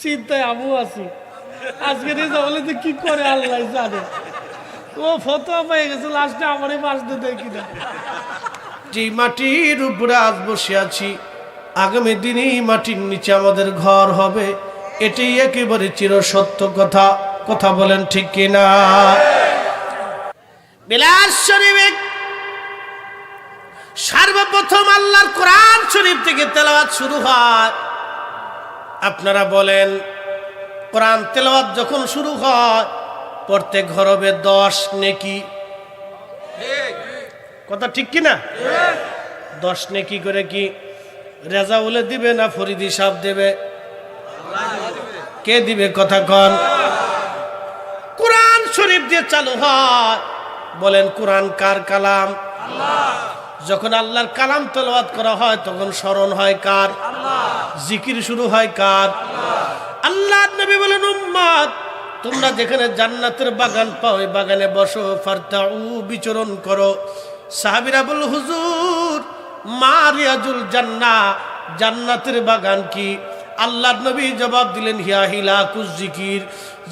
চিন্তায় আমিও আছি, আজকে বলে যে কি করে আল্লাহ জানে। ও ফতোয়া পেয়ে গেছে, লাস্টে আমারই পাশ দিয়ে দেখি না। যে মাটির উপরে আজ বসে আছি, আগামী দিনে এই মাটির নিচে আমাদের ঘর হবে, এটাই একেবারে চিরসত্য কথা। কথা বলেন ঠিক কিনা? বিলাস শরীফে সর্বপ্রথম আল্লাহর কোরআন শরীফ থেকে তেলাওয়াত শুরু হয়। আপনারা বলেন, কোরআন তেলাওয়াত যখন শুরু হয় প্রত্যেক হরফে 10 নেকি। কথা ঠিক কিনা? 10 নেকি করে কি রেজাউলে দিবে না ফরিদি সাহেব দেবে? কে দিবে? কথা কন। কোরআন শরীফ দিয়ে চালু হয়। বলেন, কোরআন কার কালাম? যখন আল্লাহর কালাম তেলাওয়াত করা হয় তখন স্মরণ হয় কার? জিকির শুরু হয় কার? আল্লাহর নবী বলেন, উম্মত তোমরা যেখানে জান্নাতের বাগান পাও ওই বাগানে বসো, ফারতাউ বিচরণ করো। সাহাবীরা বলল, হুজুর মা রিয়াজুল জান্নাহ, জান্নাতের বাগান কি? আল্লাহর নবী জবাব দিলেন, হিয়া হিলাকুজ জিকির,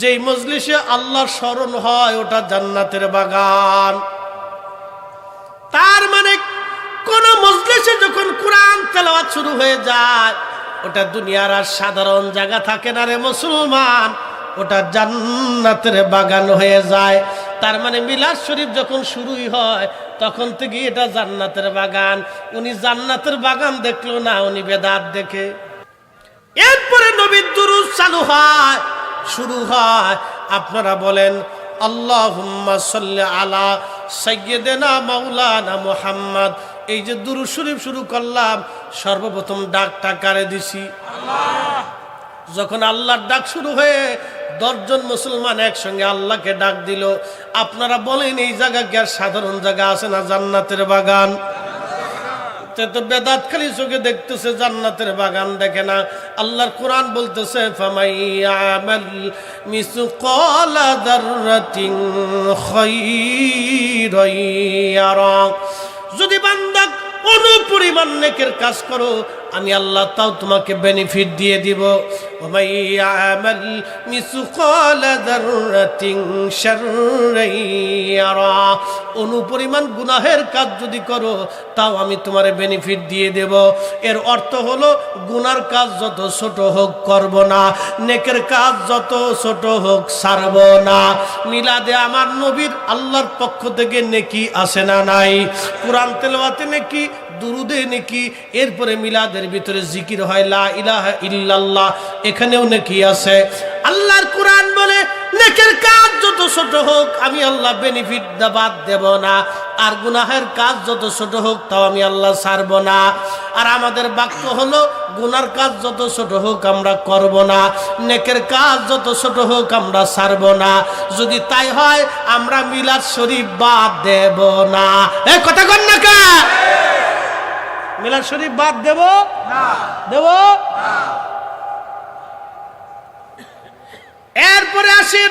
যেই মজলিসে আল্লাহর স্মরণ হয় ওটা জান্নাতের বাগান। তার মানে কোন মজলিসে যখন কোরআন তেলাওয়াত শুরু হয়ে যায় ওটা দুনিয়ার আর সাধারণ জায়গা থাকে না রে মুসলমান, ওটা জান্নাতের বাগান হয়ে যায়। তার মানে মিলাদ শরীফ যখন শুরুই হয় তখন থেকে এটা জান্নাতের বাগান। উনি জান্নাতের বাগান দেখলো না, উনি বেদাত দেখে। এরপরে নবীর দুরূদ চালু হয়, শুরু হয়। আপনারা বলেন, আল্লাহুম্মা সাল্লি আলা সাইয়্যিদিনা মাওলানা মুহাম্মদ। এই যে দুরূদ শরীফ শুরু করলাম, সর্বপ্রথম ডাকটা কারে দিছি? আল্লাহ। যখন আল্লাহর ডাক শুরু হয়ে 10 জন মুসলমান একসঙ্গে আল্লাহকে ডাক দিল, আপনারা বলেন এই জায়গা কি আর সাধারণ জায়গা আছে না? জান্নাতের বাগান। তো বেদাত খালি চোখে দেখতেছে, জান্নাতের বাগান দেখে না। আল্লাহর কোরআন বলতেছে, ফামাইয়ামাল মিসকালা যাররাতিন খায়রান ইয়ারা। যদি বান্দা অনুপরিমাণ নেকের কাজ করো আমি আল্লাহ তাও তোমাকে বেনিফিট দিয়ে দিব। ওমাইয়ামাল মিসকালা যাররাতিন শাররান ইয়ারা। অনুপরিমাণ গুনাহের কাজ যদি করো তাও আমি তোমারে বেনিফিট দিয়ে দেব। এর অর্থ হলো গুনার কাজ যত ছোট হোক করব না, নেকের কাজ যত ছোট হোক ছাড়ব না। মিলাদে আমার নবীর আল্লাহর পক্ষ থেকে নেকি আছে না নাই? কোরআন তেলাওয়াতে নেকি, দুরুদে নেকি, এরপরে মিলাদের ভিতরে জিকির হয় লা ইলাহা ইল্লাল্লাহ, এখানেও নেকি আছে। আল্লাহর কোরআন বলে নেকের কাজ যত ছোট হোক আমি আল্লাহ বেনিফিট বাদ দেব না, আর গুনাহের কাজ যত ছোট হোক তাও আমি আল্লাহ ছাড়ব না। আর আমাদের বাক্য হলো গুনার কাজ যত ছোট হোক আমরা করব না, নেকের কাজ যত ছোট হোক আমরা ছাড়ব না। যদি তাই হয় আমরা মিলাদ শরীফ বাদ দেব না। এই কথা কন না কা? মিলাদ শরীফ বাদ দেব না? দেব না। এরপরে আসি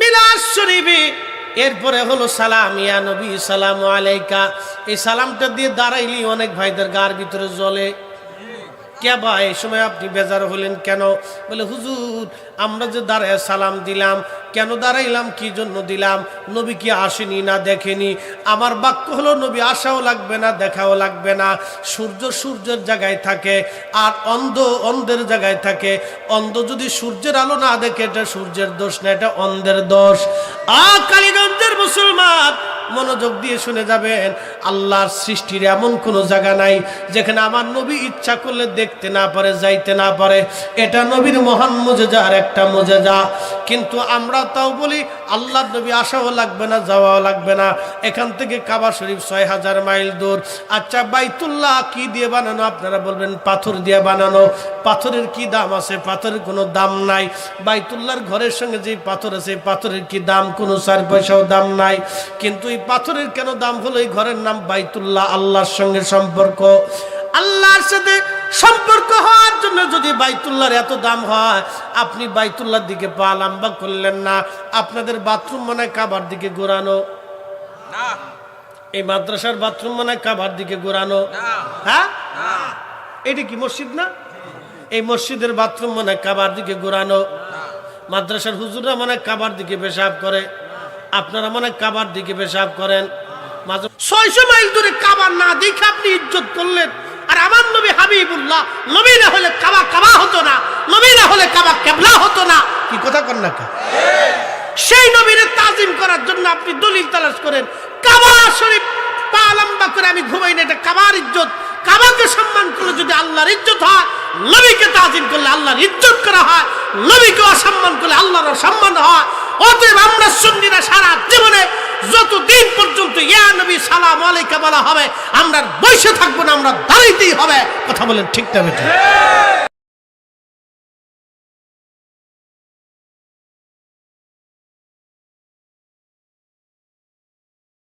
মিলাদ শরীফে, এরপরে হলো সালাম, ইয়া নবী সালামু আলাইকা। এই সালামটা দিয়ে দাঁড়াইলি অনেক ভাইদের গার ভিতরে জ্বলে। কে ভাই এই সময় আপনি বেজার হলেন কেন? বলে, হুজুর আমরা যে দাঁড়ায় সালাম দিলাম, কেন দাঁড়াইলাম, কি জন্য দিলাম? নবী কি আসেনি না দেখেনি? আমার বাক্য হলো নবী আসাও লাগবে না, দেখাও লাগবে না। সূর্য সূর্যের জায়গায় থাকে আর অন্ধ অন্ধের জায়গায় থাকে। অন্ধ যদি সূর্যের আলো না দেখে এটা সূর্যের দোষ না, এটা অন্ধের দোষ। কালীগঞ্জের মুসলমান মনোযোগ দিয়ে শুনে যাবেন, আল্লাহর সৃষ্টির এমন কোন জায়গা নাই যেখানে আমার নবী ইচ্ছা করলে দেখতে না পারে, যাইতে না পারে। এটা নবীর মহান মুজিজার একটা মুজিজা। কিন্তু আমরা তাও বলি আল্লাহর নবী আসাও লাগবে না, যাওয়াও লাগবে না। এখান থেকে কাবা শরীফ 6000 মাইল দূর। আচ্ছা বাইতুল্লাহ কি দিয়ে বানানো? আপনারা বলবেন পাথর দিয়ে বানানো। পাথরের কি দাম আছে? পাথরের কোনো দাম নাই। বাইতুল্লাহর ঘরের সঙ্গে যে পাথর আছে পাথরের কি দাম? কোনো 4 পয়সাও দাম নাই। কিন্তু এই পাথরের কেন দাম হলো? এই ঘরের নাম বাইতুল্লাহ, আল্লাহর সঙ্গে সম্পর্ক। আল্লাহর সাথে সম্পর্ক হওয়ার জন্য যদি বাইতুল্লাহর এত দাম হয়, আপনি বাইতুল্লাহর দিকে পা লম্বা করলেন না। আপনাদের বাথরুম মনে হয় কাবার দিকে ঘোরানো না? এই মাদ্রাসার বাথরুম মনে হয় কাবার দিকে ঘোরানো? হ্যাঁ, এটা কি মসজিদ না? এই মসজিদের বাথরুম মনে হয় কাবার দিকে ঘোরানো। মাদ্রাসার হুজুররা মনে হয় কাবার দিকে পেশাব করে। আপনারা মনে কাবার দিকে পেশাব করেন, মাঝে 600 মাইল দূরে কাবা না দেখে আপনি ইজ্জত করলেন। আর আমার নবী হাবিবুল্লাহ, নবী না হলে কাবা কাবা হতো না, নবী না হলে কাবা কেবলা হতো না। কি কথা কর না কা? সেই নবীরে তাজিম করার জন্য আপনি দলিল তালাশ করেন। কাবা শরীফ পা লম্বা করে আমি ঘুমাই না, এটা কাবার ইজ্জত। কাবাকে সম্মান করলে যদি আল্লাহর ইজ্জত হয়, নবীকে তাজিম করলে আল্লাহর ইজ্জত করা হয়, নবীকে অসম্মান করলে আল্লাহর অসম্মান হয়। অতএব আমরা সুন্নিরা সারা জীবনে যতদিন পর্যন্ত ইয়া নবী সালাম আলাইকা বলা হবে, আমরা বসে থাকবো না, আমরা দাঁড়াইতেই হবে। কথা বলেন ঠিক না বেঠিক?